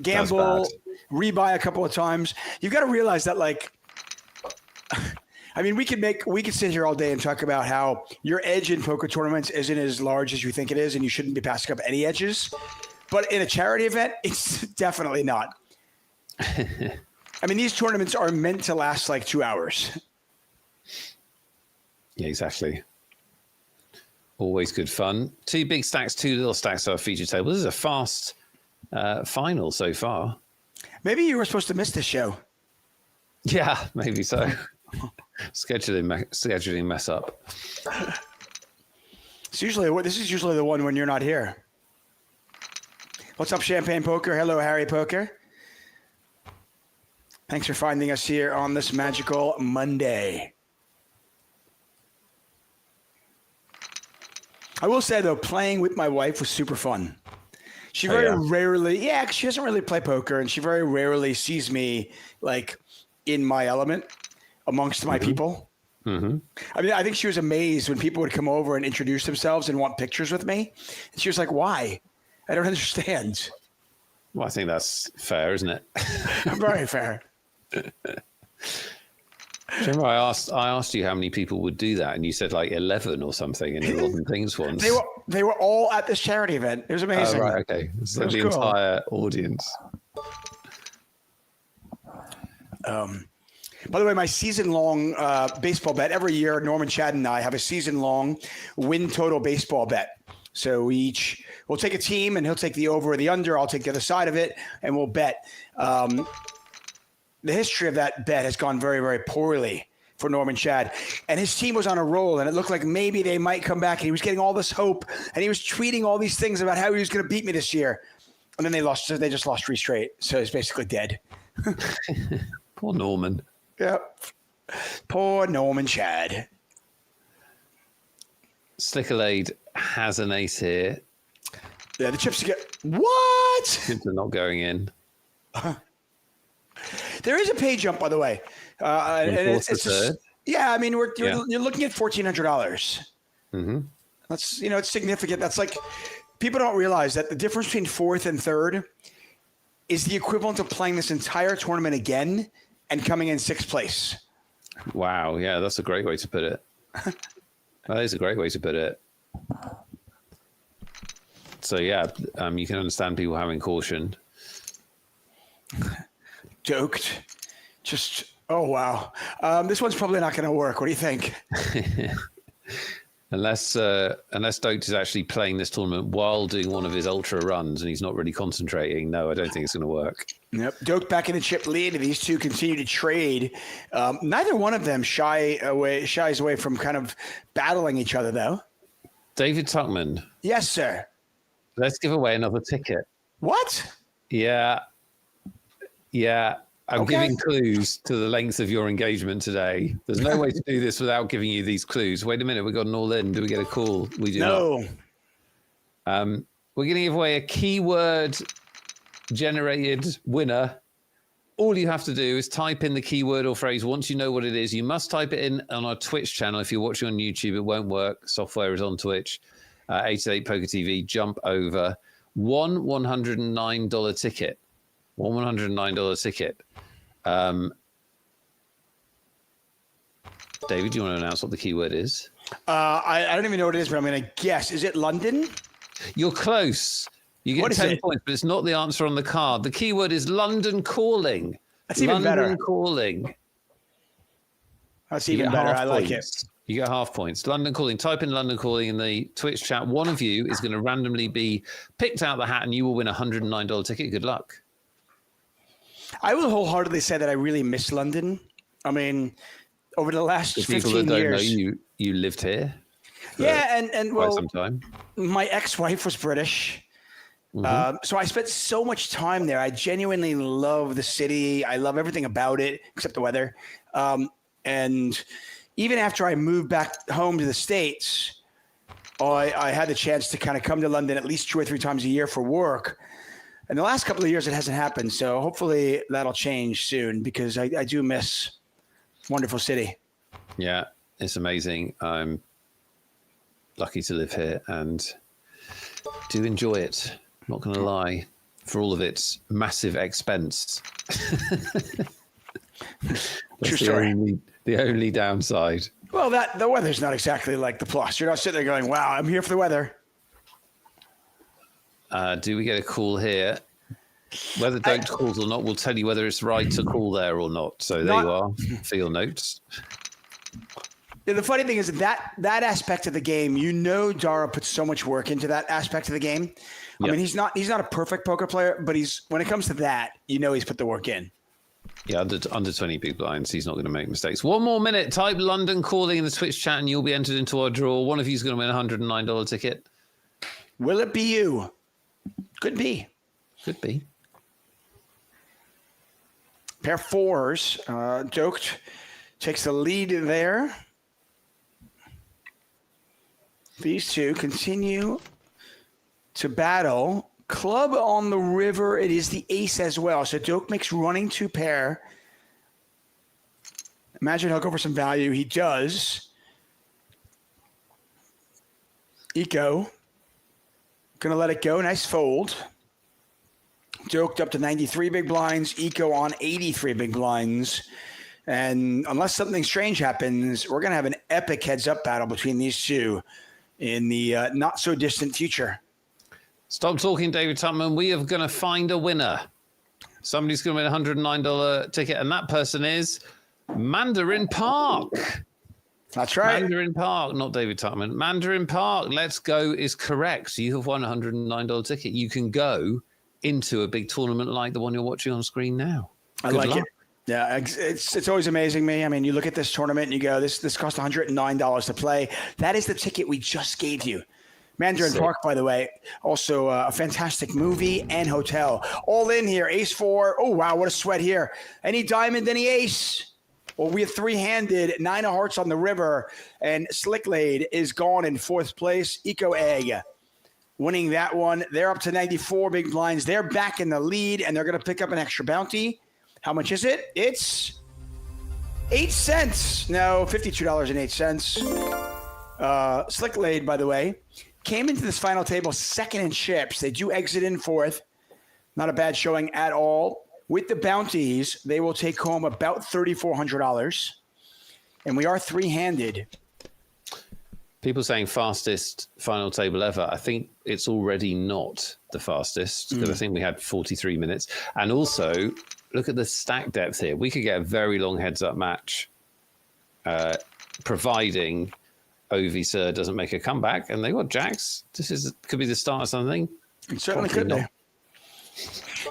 Gamble, rebuy a couple of times. You've got to realize that, like, I mean, we could sit here all day and talk about how your edge in poker tournaments isn't as large as you think it is, and you shouldn't be passing up any edges. But in a charity event, it's definitely not. I mean, these tournaments are meant to last like 2 hours. Yeah, exactly. Always good fun. 2 big stacks, 2 little stacks of our feature table. This is a fast final so far. Maybe you were supposed to miss this show. Yeah, maybe so. Scheduling mess up. This is usually the one when you're not here. What's up, Champagne Poker? Hello, Harry Poker. Thanks for finding us here on this magical Monday. I will say, though, playing with my wife was super fun. She very rarely, she doesn't really play poker, and she very rarely sees me, like, in my element amongst my people. Mm-hmm. I mean, I think she was amazed when people would come over and introduce themselves and want pictures with me. And she was like, why? I don't understand. Well, I think that's fair, isn't it? Very fair. Remember, I asked you how many people would do that, and you said like 11 or something in 11 things once. They were all at this charity event. It was amazing. Oh, right, okay. So the entire audience. By the way, my season-long baseball bet, every year, Norman, Chad, and I have a season-long win total baseball bet. So we'll take a team, and he'll take the over or the under. I'll take the other side of it, and we'll bet. The history of that bet has gone very, very poorly for Norman Chad. And his team was on a roll, and it looked like maybe they might come back. And he was getting all this hope, and he was tweeting all these things about how he was going to beat me this year. And then they lost. They just lost 3 straight. So he's basically dead. Poor Norman. Yep. Poor Norman Chad. Slickerlade has an ace here. Yeah, the chips to get. What? Chips are not going in. There is a pay jump, by the way. And it's just, yeah, I mean, you're looking at $1,400. Mm-hmm. That's, it's significant. That's like, people don't realize that the difference between 4th and 3rd is the equivalent of playing this entire tournament again and coming in 6th place. Wow. Yeah, that's a great way to put it. That is a great way to put it. So, yeah, you can understand people having caution. Doked. Just, oh, wow. This one's probably not going to work. What do you think? Unless Doked is actually playing this tournament while doing one of his ultra runs and he's not really concentrating. No, I don't think it's going to work. Yep. Doked back in the chip lead. These two continue to trade. Neither one of them shies away from kind of battling each other, though. David Tuckman. Yes, sir. Let's give away another ticket. What? Yeah. I'm giving clues to the length of your engagement today. There's no way to do this without giving you these clues. Wait a minute, we got an all-in. Do we get a call? We do not. We're going to give away a keyword-generated winner. All you have to do is type in the keyword or phrase. Once you know what it is, you must type it in on our Twitch channel. If you're watching on YouTube, it won't work. Software is on Twitch. 888 Poker TV. Jump over. One $109 ticket. One $109 ticket. David, do you want to announce what the keyword is? I don't even know what it is, but I'm going to guess. Is it London? You're close. You get 10 points, but it's not the answer on the card. The keyword is London calling. That's even better. London calling. That's even better. I like it. You get half points. London calling. Type in London calling in the Twitch chat. One of you is going to randomly be picked out of the hat, and you will win a $109 ticket. Good luck. I will wholeheartedly say that I really miss London. I mean, over the last 15 years. People that don't know you lived here. Yeah, and well, some time. My ex-wife was British. Mm-hmm. So I spent so much time there. I genuinely love the city. I love everything about it, except the weather. And even after I moved back home to the States, I had the chance to kind of come to London at least 2 or 3 times a year for work. in the last couple of years, it hasn't happened. So hopefully that'll change soon because I do miss wonderful city. Yeah, it's amazing. I'm lucky to live here and do enjoy it. Not going to lie, for all of its massive expense. True story. The only downside. Well, the weather's not exactly like the plus. You're not sitting there going, wow, I'm here for the weather. Do we get a call here? Whether Doak calls or not, we'll tell you whether it's right to call there or not. So there you are for your notes. Yeah, the funny thing is that aspect of the game, Dara puts so much work into that aspect of the game. I mean, he's not a perfect poker player, but when it comes to that, he's put the work in. Yeah, under 20 big blinds, he's not going to make mistakes. 1 more minute. Type London calling in the Twitch chat, and you'll be entered into our draw. One of you is going to win a $109 ticket. Will it be you? Could be. Could be. Pair fours. Doak takes the lead there. These two continue to battle. Club on the river. It is the ace as well. So Doak makes running 2 pair. Imagine he'll go for some value. He does. Eco. Gonna let it go. Nice fold. Doak up to 93 big blinds. Eco on 83 big blinds. And unless something strange happens, we're gonna have an epic heads-up battle between these two in the not-so-distant future. Stop talking, David Tupman. We are going to find a winner. Somebody's going to win a $109 ticket, and that person is Mandarin Park. That's right. Mandarin Park, not David Tupman. Mandarin Park, let's go is correct. You have won a $109 ticket. You can go into a big tournament like the one you're watching on screen now. I like it. Yeah, it's always amazing me. I mean, you look at this tournament and you go, this cost $109 to play. That is the ticket we just gave you. Mandarin Park, by the way, also a fantastic movie and hotel. All in here, ace 4. Oh, wow, what a sweat here. Any diamond, any ace. Well, we have 3-handed, 9 of hearts on the river, and Slicklade is gone in 4th place. Eco Egg winning that one. They're up to 94 big blinds. They're back in the lead, and they're going to pick up an extra bounty. How much is it? It's 8 cents. No, $52.08. Slicklade, by the way, came into this final table second in chips. They do exit in 4th. Not a bad showing at all. With the bounties, they will take home about $3,400. And we are 3-handed. People saying fastest final table ever. I think it's already not the fastest because I think we had 43 minutes. And also, look at the stack depth here. We could get a very long heads-up match, providing Ovi Sir doesn't make a comeback. And they got jacks. Could be the start of something. It certainly could be.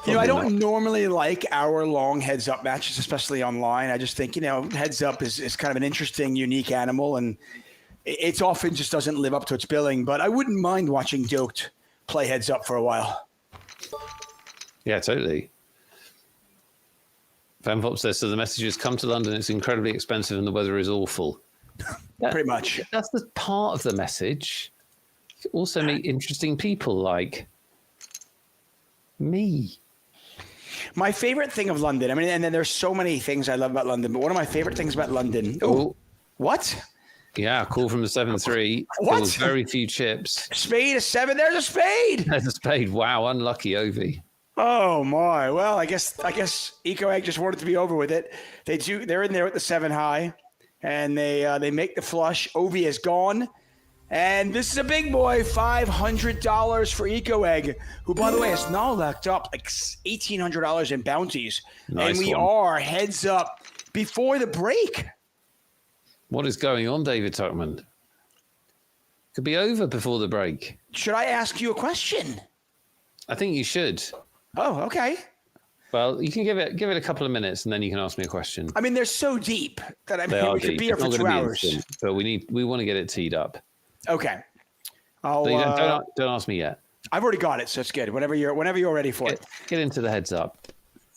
I don't normally like our long heads-up matches, especially online. I just think, heads-up is kind of an interesting, unique animal, and it's often just doesn't live up to its billing. But I wouldn't mind watching Doak play heads-up for a while. Yeah, totally. Van Vop says, so the message is, come to London, it's incredibly expensive and the weather is awful. Pretty much. That's the part of the message. You can also meet interesting people like me. My favorite thing of London, and then there's so many things I love about London, but one of my favorite things about London. Oh, what? Yeah, call from the 7-3. What? There was very few chips. Spade a 7. There's a spade. There's a spade. Wow, unlucky Ovi. Oh my. Well, I guess Eco Egg just wanted to be over with it. They're in there with the 7 high, and they make the flush. Ovi is gone. And this is a big boy, $500 for Eco Egg, who, by the way, has now locked up like $1,800 in bounties. Nice and we are heads up before the break. What is going on, David Tuckman? Could be over before the break. Should I ask you a question? I think you should. Oh, okay. Well, you can give it a couple of minutes, and then you can ask me a question. They're so deep that we could be here for 2 hours. Instant, but we want to get it teed up. Okay. Don't ask me yet. I've already got it, so it's good. Whenever you're ready for it. Get into the heads up.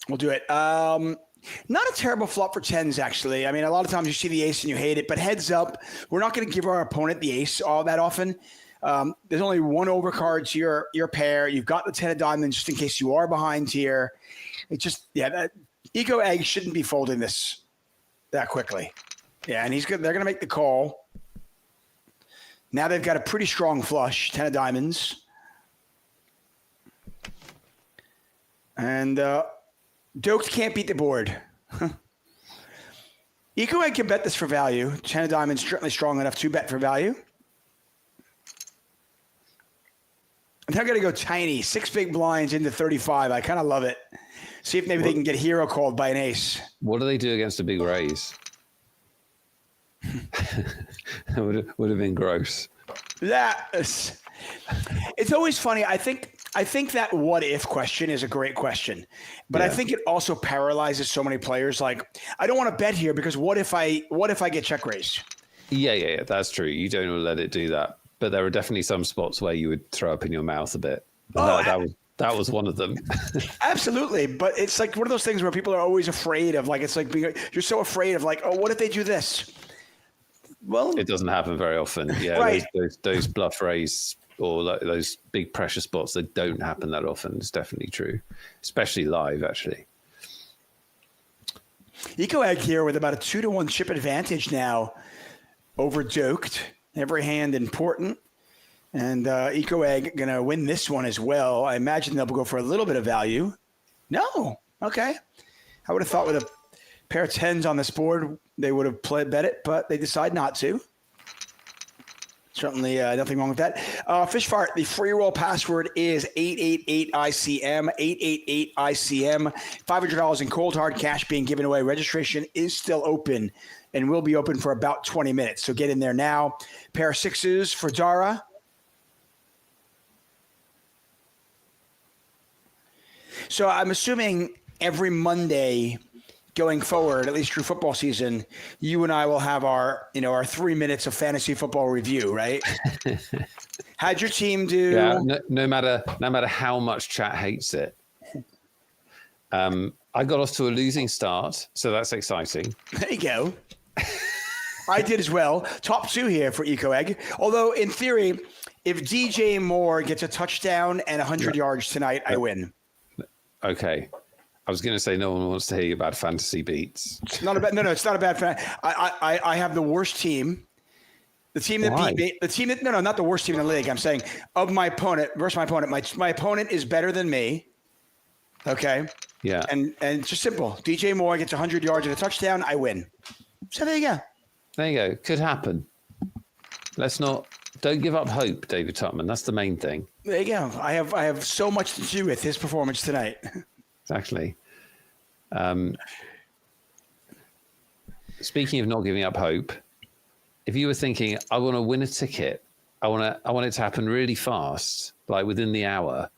We'll do it. Not a terrible flop for 10s, actually. A lot of times you see the ace and you hate it, but heads up, we're not going to give our opponent the ace all that often. There's only one overcard to your pair. You've got the 10 of diamonds just in case you are behind here. It's just, that Eco Egg shouldn't be folding this that quickly. Yeah, and they're going to make the call. Now they've got a pretty strong flush, 10 of diamonds. And Doked can't beat the board. Eco Egg can bet this for value. 10 of diamonds certainly strong enough to bet for value. And they're going to go tiny, 6 big blinds into 35. I kind of love it. See if maybe they can get hero called by an ace. What do they do against a big raise? That would have been gross. It's always funny. I think that what if question is a great question, but I think it also paralyzes so many players. Like, I don't want to bet here because what if I get check raised? Yeah, that's true. You don't want to let it do that. But there are definitely some spots where you would throw up in your mouth a bit. That was one of them. Absolutely. But it's like one of those things where people are always afraid of, like, it's like you're so afraid of, like, oh, what if they do this? Well, it doesn't happen very often. Yeah, right. those bluff raise or those big pressure spots, they don't happen that often. It's definitely true, especially live, actually. Eco Egg here with about a 2-1 chip advantage now over Doked. Every hand important. And Eco Egg going to win this one as well. I imagine they'll go for a little bit of value. No. Okay. I would have thought with a pair of 10s on this board, they would have bet it, but they decide not to. Certainly nothing wrong with that. Fishfart, the free roll password is 888-ICM, 888-ICM. $500 in cold hard cash being given away. Registration is still open and will be open for about 20 minutes. So get in there now. Pair of 6s for Dara. So I'm assuming every Monday going forward, at least through football season, you and I will have our 3 minutes of fantasy football review, right? How'd your team do? Yeah, no matter how much chat hates it. I got us to a losing start, so that's exciting. There you go. I did as well. Top 2 here for Eco Egg. Although in theory, if DJ Moore gets a touchdown and 100 yards tonight, I win. Okay. I was going to say no one wants to hear about fantasy beats. It's not a bad. No, it's not a bad fan. I have the worst team. The team that beat me. The team that not the worst team in the league. I'm saying of my opponent versus my opponent. My opponent is better than me. Okay. Yeah. And it's just simple. DJ Moore gets 100 yards and a touchdown. I win. So there you go. There you go. Could happen. Don't give up hope, David Tutman. That's the main thing. There you go. I have so much to do with his performance tonight. Exactly. Speaking of not giving up hope, if you were thinking, I want to win a ticket, I want it to happen really fast, like within the hour,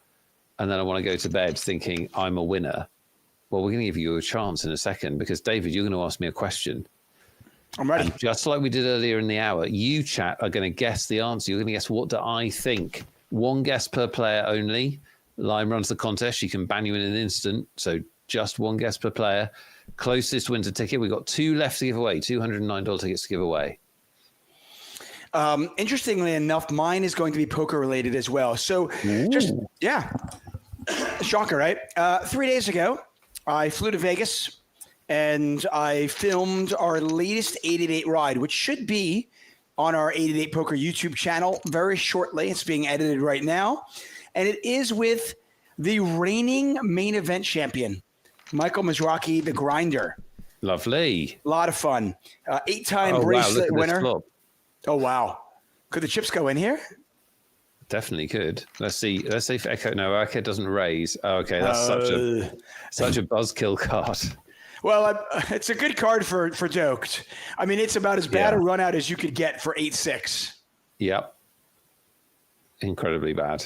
and then I want to go to bed thinking I'm a winner. Well, we're going to give you a chance in a second because David, you're going to ask me a question. I'm ready. And just like we did earlier in the hour, you chat are going to guess the answer. You're going to guess what do I think. One guess per player only. Lime runs the contest. She can ban you in an instant. So just one guess per player. Closest wins a ticket. We've got 2 left to give away. $209 tickets to give away. Interestingly enough, mine is going to be poker related as well. So shocker, right? 3 days ago, I flew to Vegas and I filmed our latest 888 ride, which should be on our 888 Poker YouTube channel very shortly. It's being edited right now. And it is with the reigning main event champion, Michael Mizrachi, the Grinder. Lovely. A lot of fun. 8-time bracelet winner. Oh, wow. Could the chips go in here? Definitely could. Let's see if Echo. No, Echo doesn't raise. Oh, okay, that's such a buzzkill card. Well, it's a good card for Doked. I mean, it's about as bad a run out as you could get for 8-6. Yep. Incredibly bad.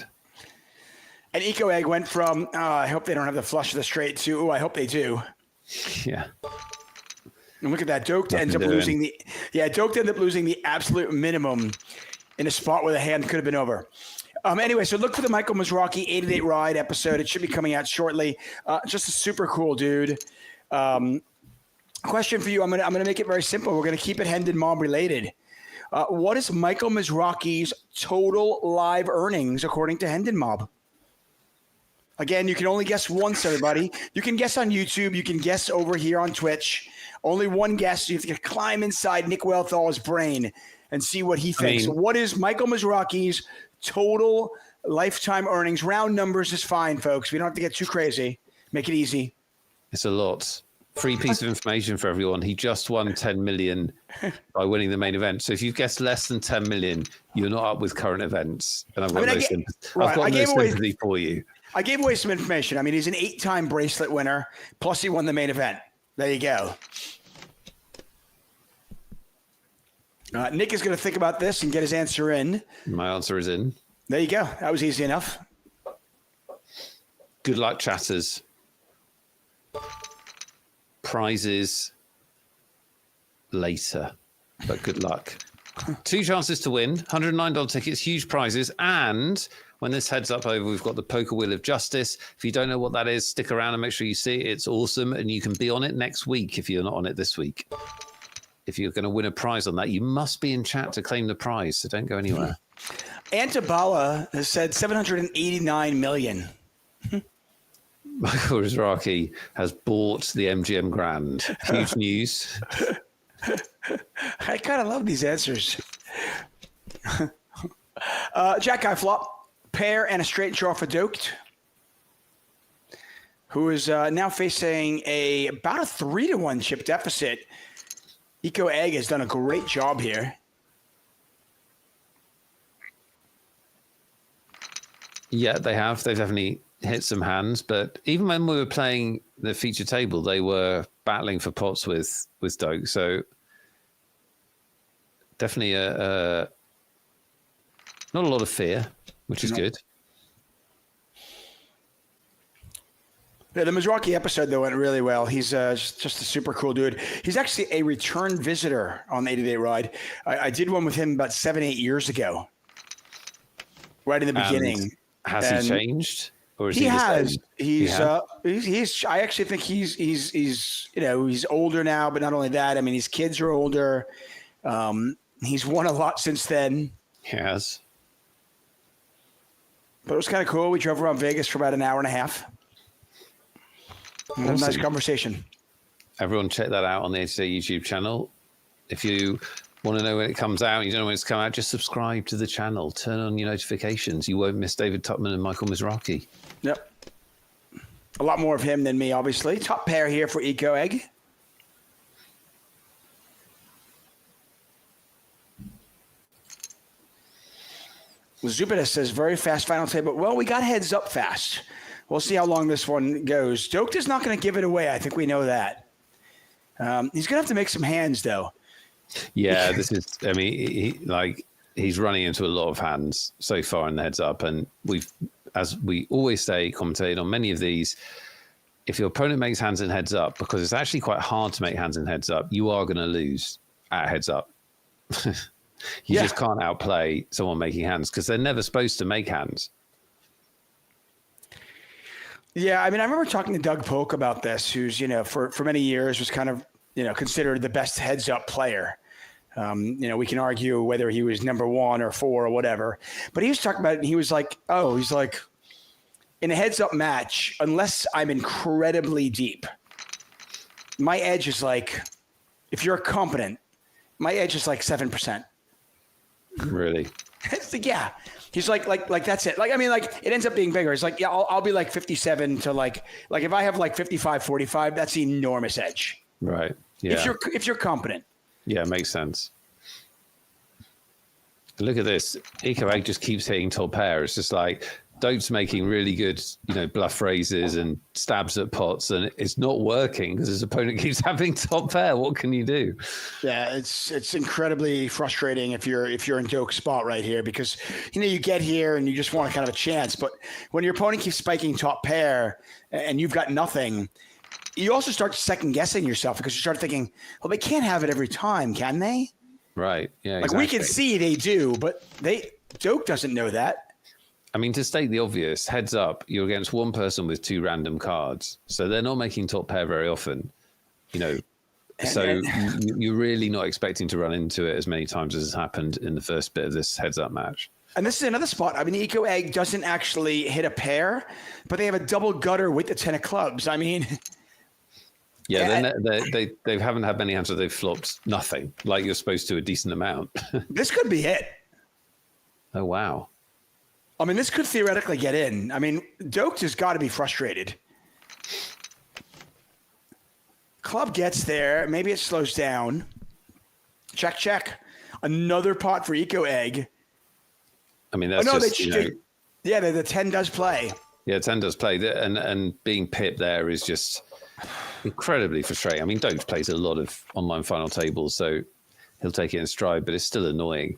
And Eco Egg went from, I hope they don't have the flush of the straight to, I hope they do. Yeah. And look at that. Doked ends up losing Doked ended up losing the absolute minimum in a spot where the hand could have been over. Anyway, so look for the Michael Mizrachi 888 Ride episode. It should be coming out shortly. Just a super cool dude. Question for you. I'm gonna make it very simple. We're gonna keep it Hendon Mob related. What is Michael Mizrachi's total live earnings according to Hendon Mob? Again, you can only guess once, everybody. You can guess on YouTube. You can guess over here on Twitch. Only one guess. You have to climb inside Nick Wealthall's brain and see what he thinks. What is Michael Mizrachi's total lifetime earnings? Round numbers is fine, folks. We don't have to get too crazy. Make it easy. It's a lot. Free piece of information for everyone. He just won 10 million by winning the main event. So if you've guessed less than 10 million, you're not up with current events. And I've got no sympathy for you. I gave away some information. I mean, he's an 8-time bracelet winner, plus he won the main event. There you go. Nick is going to think about this and get his answer in. My answer is in. There you go. That was easy enough. Good luck, chatters. Prizes later, but good luck. 2 chances to win, $109 tickets, huge prizes, and when this heads up over, we've got the Poker Wheel of Justice. If you don't know what that is, stick around and make sure you see it. It's awesome, and you can be on it next week if you're not on it this week. If you're going to win a prize on that, you must be in chat to claim the prize, so don't go anywhere. Antabala has said 789 million. Michael Mizrachi has bought the MGM Grand. Huge news. I kind of love these answers. Jack Guy Flop. Pair and a straight draw for Doked, who is now facing about a 3-1 chip deficit. Eco Egg has done a great job here. Yeah, they have. They've definitely hit some hands, but even when we were playing the feature table, they were battling for pots with Doke. So definitely not a lot of fear, which is good. Yeah, the Mizrachi episode, though, went really well. He's just a super cool dude. He's actually a return visitor on the 80-Day Ride. I did one with him about 7-8 years ago, right in the beginning. Has he changed? Or is he has. He's I actually think he's older now, but not only that, I mean, his kids are older. He's won a lot since then. He has. But it was kind of cool. We drove around Vegas for about an hour and a half. Awesome. A nice conversation. Everyone check that out on the 80-Day YouTube channel. If you want to know when it comes out, you don't know when it's come out, just subscribe to the channel. Turn on your notifications. You won't miss David Tuchman and Michael Mizrachi. Yep. A lot more of him than me, obviously. Top pair here for Eco Egg. Zubida says, very fast final table. Well, we got heads up fast. We'll see how long this one goes. Doked is not going to give it away. I think we know that. He's going to have to make some hands, though. Yeah, this is, I mean, he's running into a lot of hands so far in the heads up. And we've, as we always say, commentated on many of these, if your opponent makes hands in heads up, because it's actually quite hard to make hands in heads up, you are going to lose at heads up. You just can't outplay someone making hands because they're never supposed to make hands. Yeah, I mean, I remember talking to Doug Polk about this, who's, for many years was kind of, considered the best heads-up player. We can argue whether he was number 1 or 4 or whatever. But he was talking about it, and he was like, in a heads-up match, unless I'm incredibly deep, my edge is like, if you're competent, my edge is like 7%. Really? It's like, yeah. He's like that's it. Like, I mean, like it ends up being bigger. It's like, yeah, I'll be like 57 to like if I have like 55, 45, that's enormous edge. Right. Yeah. If you're competent. Yeah, it makes sense. Look at this. Eco Egg just keeps hitting top pair. It's just like Dope's making really good, bluff raises and stabs at pots, and it's not working because his opponent keeps having top pair. What can you do? Yeah, it's incredibly frustrating if you're in Doke's spot right here because you get here and you just want a kind of a chance, but when your opponent keeps spiking top pair and you've got nothing, you also start second guessing yourself because you start thinking, well, they can't have it every time, can they? Right. Yeah. Like we can see they do, but Doke doesn't know that. I mean, to state the obvious, heads up, you're against one person with 2 random cards. So they're not making top pair very often. So you're really not expecting to run into it as many times as has happened in the first bit of this heads-up match. And this is another spot. I mean, the Eco Egg doesn't actually hit a pair, but they have a double gutter with the 10 of clubs. I mean... Yeah, they haven't had many hands where they've flopped nothing, like you're supposed to a decent amount. This could be it. Oh, wow. I mean, this could theoretically get in. I mean, Dokes has got to be frustrated. Club gets there. Maybe it slows down. Check, check. Another pot for Eco Egg. I mean, that's the 10 does play. Yeah, 10 does play. And being pipped there is just... incredibly frustrating. I mean, Dokes plays a lot of online final tables, so he'll take it in stride, but it's still annoying.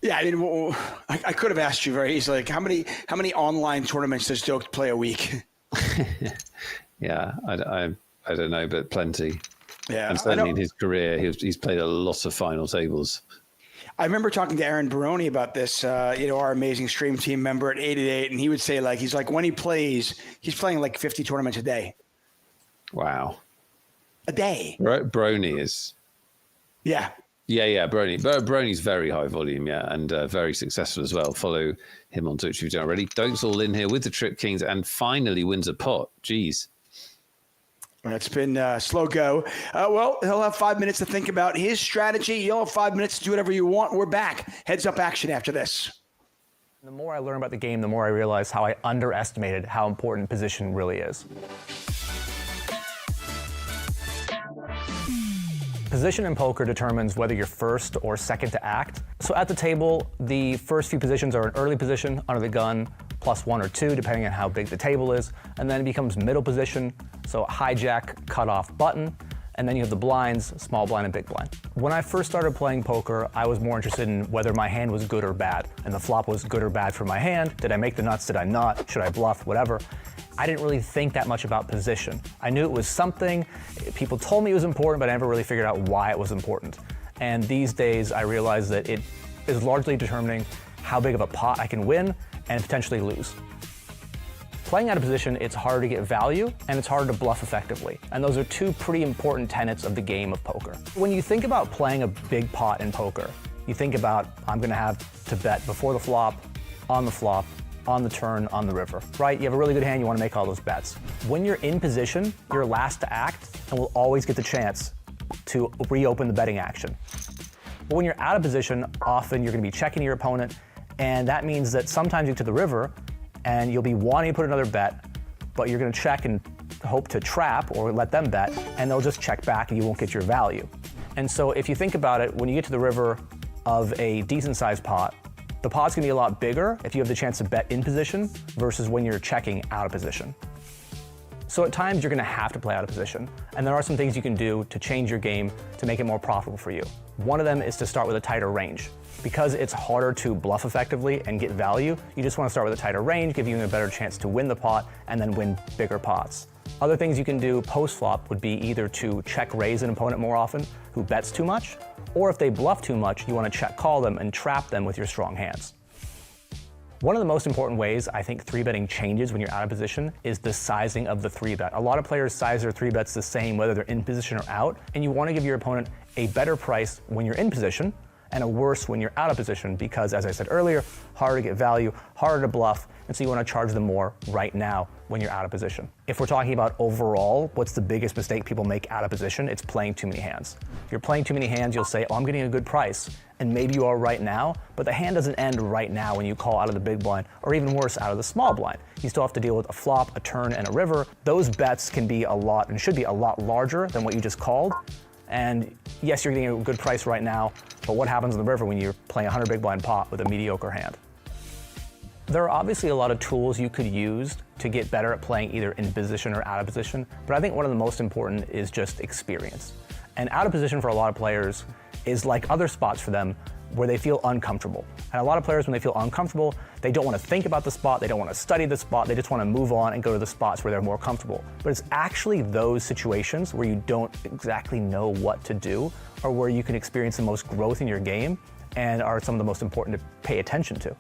Yeah, I mean, I could have asked you very easily, like, how many online tournaments does Dokes play a week? Yeah, I don't know, but plenty. Yeah, and certainly in his career, he's played a lot of final tables. I remember talking to Aaron Baroni about this, our amazing stream team member at 888, and he would say, like, he's like, when he plays, he's playing like 50 tournaments a day. Wow. A day. Brony is. Yeah. Yeah, Brony's very high volume, and very successful as well. Follow him on Twitch if you don't already. Dokes all in here with the Trip Kings and finally wins a pot. Jeez. It's been a slow go. Well, he'll have 5 minutes to think about his strategy. You'll have 5 minutes to do whatever you want. We're back. Heads up action after this. The more I learn about the game, the more I realize how I underestimated how important position really is. Position in poker determines whether you're first or second to act. So at the table, the first few positions are an early position, under the gun, +1 or 2, depending on how big the table is. And then it becomes middle position, so hijack, cutoff, button. And then you have the blinds, small blind and big blind. When I first started playing poker, I was more interested in whether my hand was good or bad. And the flop was good or bad for my hand. Did I make the nuts? Did I not? Should I bluff? Whatever. I didn't really think that much about position. I knew it was something, people told me it was important, but I never really figured out why it was important. And these days, I realize that it is largely determining how big of a pot I can win and potentially lose. Playing out of position, it's harder to get value and it's harder to bluff effectively. And those are two pretty important tenets of the game of poker. When you think about playing a big pot in poker, you think about, I'm gonna have to bet before the flop, on the turn, on the river, right? You have a really good hand, you wanna make all those bets. When you're in position, you're last to act and will always get the chance to reopen the betting action. But when you're out of position, often you're gonna be checking your opponent, and that means that sometimes you get to the river and you'll be wanting to put another bet, but you're gonna check and hope to trap or let them bet, and they'll just check back and you won't get your value. And so if you think about it, when you get to the river of a decent sized pot, the pot's gonna be a lot bigger if you have the chance to bet in position versus when you're checking out of position. So at times you're gonna have to play out of position, and there are some things you can do to change your game to make it more profitable for you. One of them is to start with a tighter range. Because it's harder to bluff effectively and get value, you just wanna start with a tighter range, give you a better chance to win the pot and then win bigger pots. Other things you can do post-flop would be either to check raise an opponent more often who bets too much, or if they bluff too much, you wanna check call them and trap them with your strong hands. One of the most important ways I think 3-betting changes when you're out of position is the sizing of the 3-bet. A lot of players size their 3-bets the same whether they're in position or out, and you wanna give your opponent a better price when you're in position and a worse when you're out of position because, as I said earlier, harder to get value, harder to bluff, and so you want to charge them more right now when you're out of position. If we're talking about overall, what's the biggest mistake people make out of position? It's playing too many hands. If you're playing too many hands, you'll say, oh, I'm getting a good price, and maybe you are right now, but the hand doesn't end right now when you call out of the big blind, or even worse, out of the small blind. You still have to deal with a flop, a turn, and a river. Those bets can be a lot, and should be a lot larger than what you just called. And yes, you're getting a good price right now, but what happens in the river when you're playing a 100 big blind pot with a mediocre hand? There are obviously a lot of tools you could use to get better at playing either in position or out of position, but I think one of the most important is just experience. And out of position for a lot of players is like other spots for them where they feel uncomfortable. And a lot of players, when they feel uncomfortable, they don't want to think about the spot, they don't want to study the spot, they just want to move on and go to the spots where they're more comfortable. But it's actually those situations where you don't exactly know what to do or where you can experience the most growth in your game and are some of the most important to pay attention to.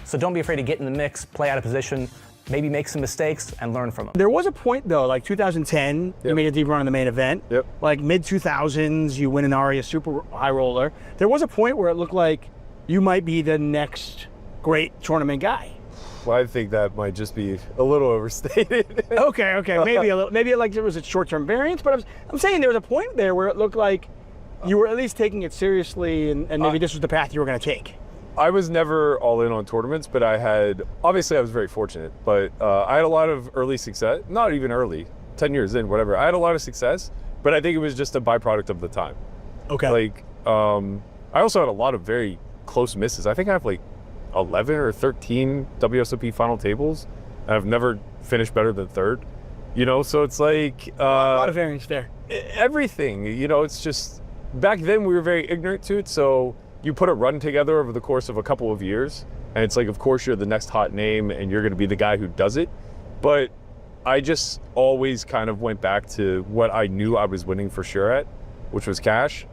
So don't be afraid to get in the mix, play out of position, maybe make some mistakes and learn from them. There was a point though, like 2010, you made a deep run in the main event. Yep. Like mid 2000s, you win an ARIA super high roller. There was a point where it looked like you might be the next great tournament guy. Well, I think that might just be a little overstated. Okay, maybe a little, maybe like there was a short-term variance, but I'm saying there was a point there where it looked like you were at least taking it seriously, and maybe this was the path you were going to take. I was never all in on tournaments, but obviously I was very fortunate, but I had a lot of early success, not even early, 10 years in, whatever. I had a lot of success, but I think it was just a byproduct of the time. Okay. Like, I also had a lot of very close misses. I think I have like 11 or 13 WSOP final tables, and I've never finished better than third. So it's like... a lot of variance there. Everything, it's just... Back then we were very ignorant to it, so... You put a run together over the course of a couple of years, and it's like, of course, you're the next hot name, and you're going to be the guy who does it. But I just always kind of went back to what I knew I was winning for sure at, which was cash.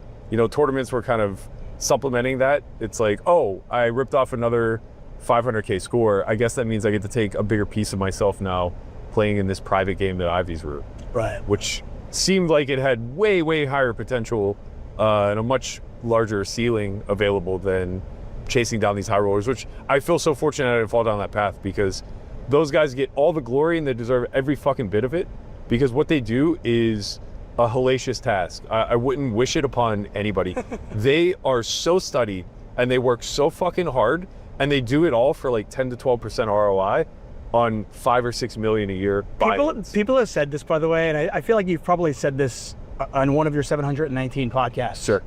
Tournaments were kind of supplementing that. It's like, oh, I ripped off another 500K score. I guess that means I get to take a bigger piece of myself now playing in this private game that Ivy's route. Right. Which seemed like it had way, way higher potential and a much larger ceiling available than chasing down these high rollers, which I feel so fortunate I didn't fall down that path, because those guys get all the glory and they deserve every fucking bit of it, because what they do is a hellacious task. I wouldn't wish it upon anybody. They are so studied and they work so fucking hard, and they do it all for like 10 to 12% ROI on 5 or 6 million a year. People have said this, by the way, and I feel like you've probably said this on one of your 719 podcasts. Sure.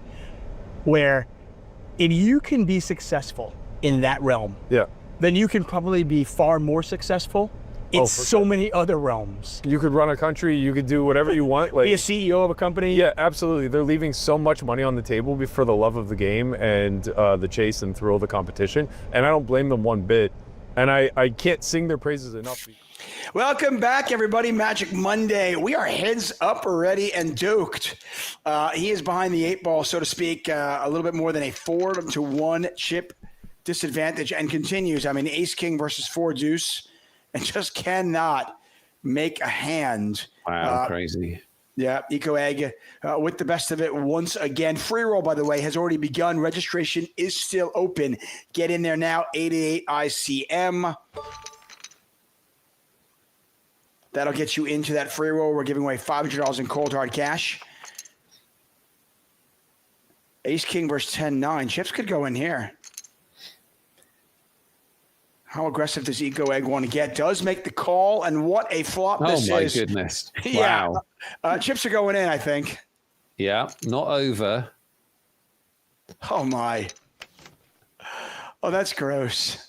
Where if you can be successful in that realm, then you can probably be far more successful in so many other realms. You could run a country, you could do whatever you want. Like, be a CEO of a company. Yeah, absolutely. They're leaving so much money on the table for the love of the game and the chase and thrill of the competition. And I don't blame them one bit. And I can't sing their praises enough. Welcome back, everybody. Magic Monday. We are heads up already and doked. He is behind the 8 ball, so to speak, a little bit more than a 4-to-1 chip disadvantage, and continues. I mean, Ace King versus 4 Deuce, and just cannot make a hand. Wow, crazy. Yeah, Eco Egg with the best of it once again. Free roll, by the way, has already begun. Registration is still open. Get in there now, 888 ICM. That'll get you into that free roll. We're giving away $500 in cold hard cash. Ace King versus 10-9. Chips could go in here. How aggressive does Eco Egg want to get? Does make the call, and what a flop this is. Oh, my goodness. Yeah. Wow. Chips are going in, I think. Yeah, not over. Oh, my. Oh, that's gross.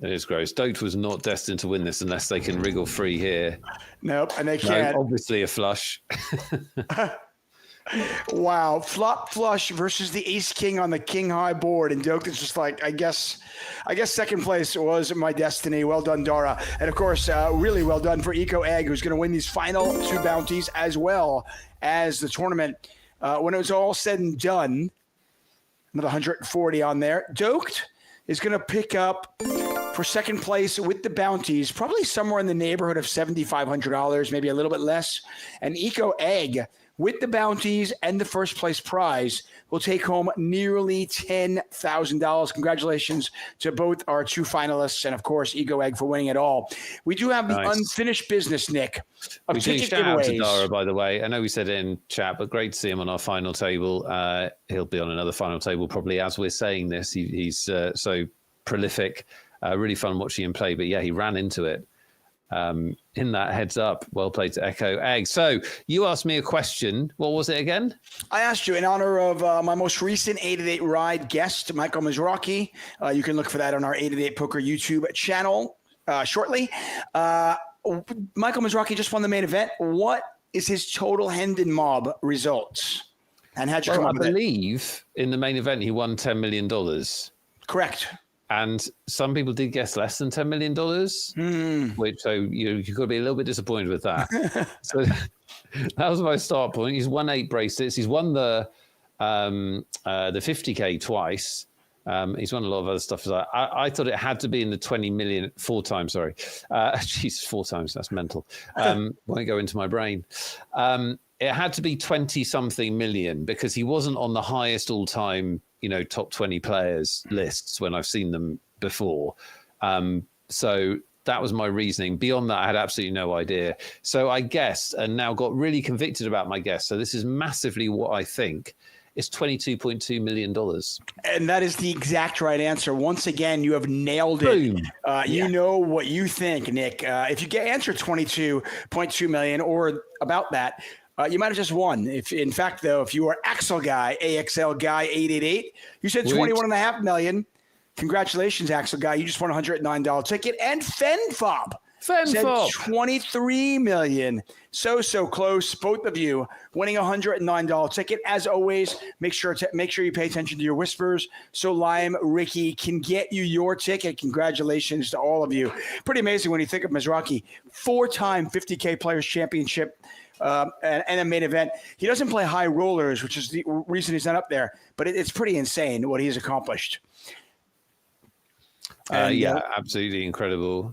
It is gross. Dote was not destined to win this unless they can wriggle free here. Nope, and they can't. No, obviously a flush. Wow, flop flush versus the Ace King on the King High board, and Doke is just like, I guess second place was my destiny. Well done, Dara, and of course, really well done for Eco Egg, who's going to win these final 2 bounties as well as the tournament. When it was all said and done, another 140 on there. Doked is going to pick up for second place with the bounties, probably somewhere in the neighborhood of $7,500, maybe a little bit less. And Eco Egg, with the bounties and the first place prize, will take home nearly $10,000. Congratulations to both our 2 finalists, and of course, Eco Egg for winning it all. We do have the unfinished business, Nick, of we ticket shout out to giveaways. Dara, by the way. I know we said it in chat, but great to see him on our final table. He'll be on another final table probably as we're saying this. He's so prolific. Really fun watching him play. But yeah, he ran into it. In that heads up, well played to Echo Egg. So you asked me a question. What was it again? I asked you in honor of my most recent 888 ride guest, Michael Mizrachi. You can look for that on our 888 Poker YouTube channel shortly. Michael Mizrachi just won the main event. What is his total Hendon Mob results? And how'd you come up with it? I believe in the main event he won $10 million. Correct. And some people did guess less than $10 million, which so you could be a little bit disappointed with that. So that was my start point. He's won 8 bracelets. He's won the 50K twice. He's won a lot of other stuff. I thought it had to be in the 20 million, 4 times, sorry. Jeez, 4 times, that's mental. Won't go into my brain. It had to be 20-something million because he wasn't on the highest all-time, top 20 players lists when I've seen them before. So that was my reasoning. Beyond that, I had absolutely no idea. So I guessed and now got really convicted about my guess. So this is massively what I think. It's $22.2 million. And that is the exact right answer. Once again, you have nailed it. Boom. You know what you think, Nick. If you get answer 22.2 million or about that, you might have just won. In fact, though, if you are Axel Guy, AXL Guy 888, you said 21.5 million. Congratulations, Axel Guy. You just won a $109 ticket. And FenFob said 23 million. So close, both of you winning a $109 ticket. As always, make sure you pay attention to your whispers so Lime Ricky can get you your ticket. Congratulations to all of you. Pretty amazing when you think of Mizrachi, 4-time 50K Players Championship and a main event. He doesn't play high rollers, which is the reason he's not up there, but it's pretty insane what he's accomplished. Absolutely incredible.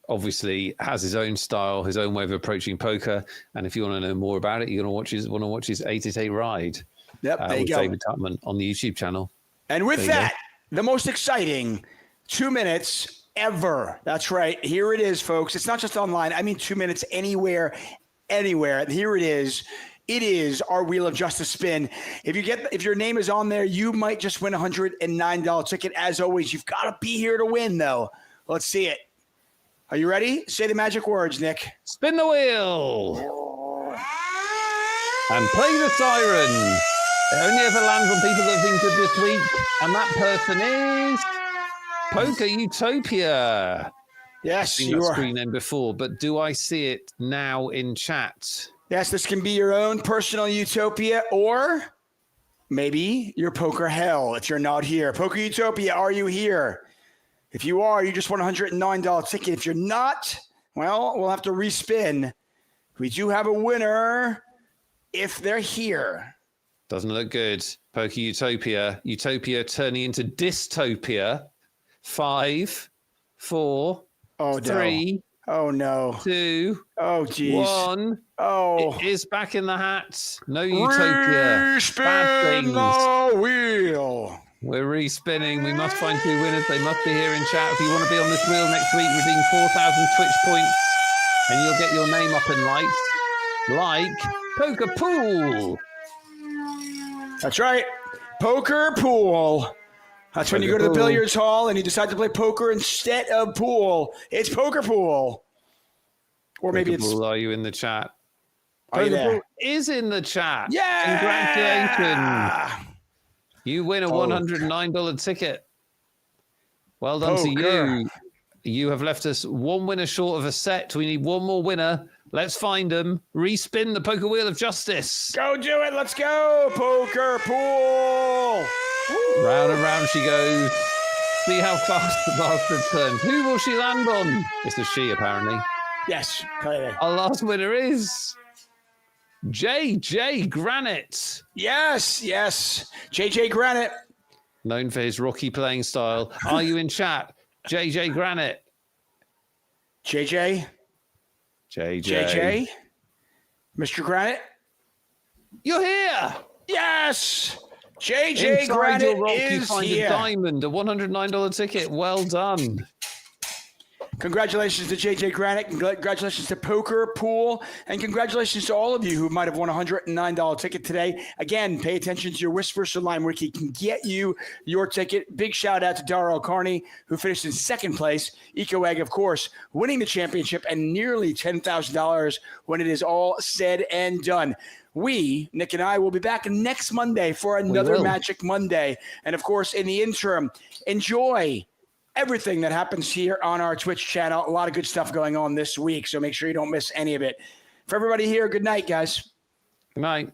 Obviously has his own style, his own way of approaching poker. And if you want to know more about it, you're going to want to watch his 888 ride. Yep, there you with go. David Tutman on the YouTube channel. And with that, the most exciting 2 minutes ever. That's right. Here it is, folks. It's not just online. I mean, 2 minutes anywhere. Here it is. It is our Wheel of Justice spin. If your name is on there, you might just win a $109 ticket. As always, you've got to be here to win, though. Let's see it. Are you ready? Say the magic words, Nick. Spin the wheel. And play the siren. It only ever lands on people that have been good this week. And that person is Poker Utopia. Yes, I've seen you that are. screen name before, but do I see it now in chat? Yes, this can be your own personal utopia or maybe your poker hell if you're not here. Poker Utopia, are you here? If you are, you just won a $109 ticket. If you're not, well, we'll have to respin. We do have a winner if they're here. Doesn't look good. Poker Utopia. Utopia turning into dystopia. 5, 4, 3. Oh, no. 2. Oh, geez. 1. Oh. It is back in the hat. No Utopia. Bad Respin things. the wheel. We're respinning. We must find 2 winners. They must be here in chat. If you want to be on this wheel next week, redeem 4,000 Twitch points, and you'll get your name up in lights, like Poker Pool. That's right. Poker Pool. That's when you go to the billiards hall and you decide to play poker instead of pool. It's Poker Pool. Or maybe Poker it's... Pool, are you in the chat? Are you Poker there? Pool is in the chat. Yeah! Congratulations. You win a $109 ticket. Well done to you. You have left us one winner short of a set. We need one more winner. Let's find them. Respin the Poker Wheel of Justice. Go do it. Let's go. Poker Pool. Woo. Round and round she goes. See how fast the bastard turns. Who will she land on? It's a she, apparently. Yes. Our last winner is JJ Granite. Yes. JJ Granite. Known for his rocky playing style. Are you in chat? JJ Granite. JJ. Mr. Granite. You're here. Yes. JJ Inside Granite your rock, you is find here. a diamond, a $109 ticket. Well done. Congratulations to JJ Granite. Congratulations to Poker Pool. And congratulations to all of you who might have won a $109 ticket today. Again, pay attention to your whispers so Lime Ricky can get you your ticket. Big shout out to Dara Carney, who finished in second place. Eco Egg, of course, winning the championship and nearly $10,000 when it is all said and done. We, Nick and I, will be back next Monday for another Magic Monday. And, of course, in the interim, enjoy everything that happens here on our Twitch channel. A lot of good stuff going on this week, so make sure you don't miss any of it. For everybody here, good night, guys. Good night.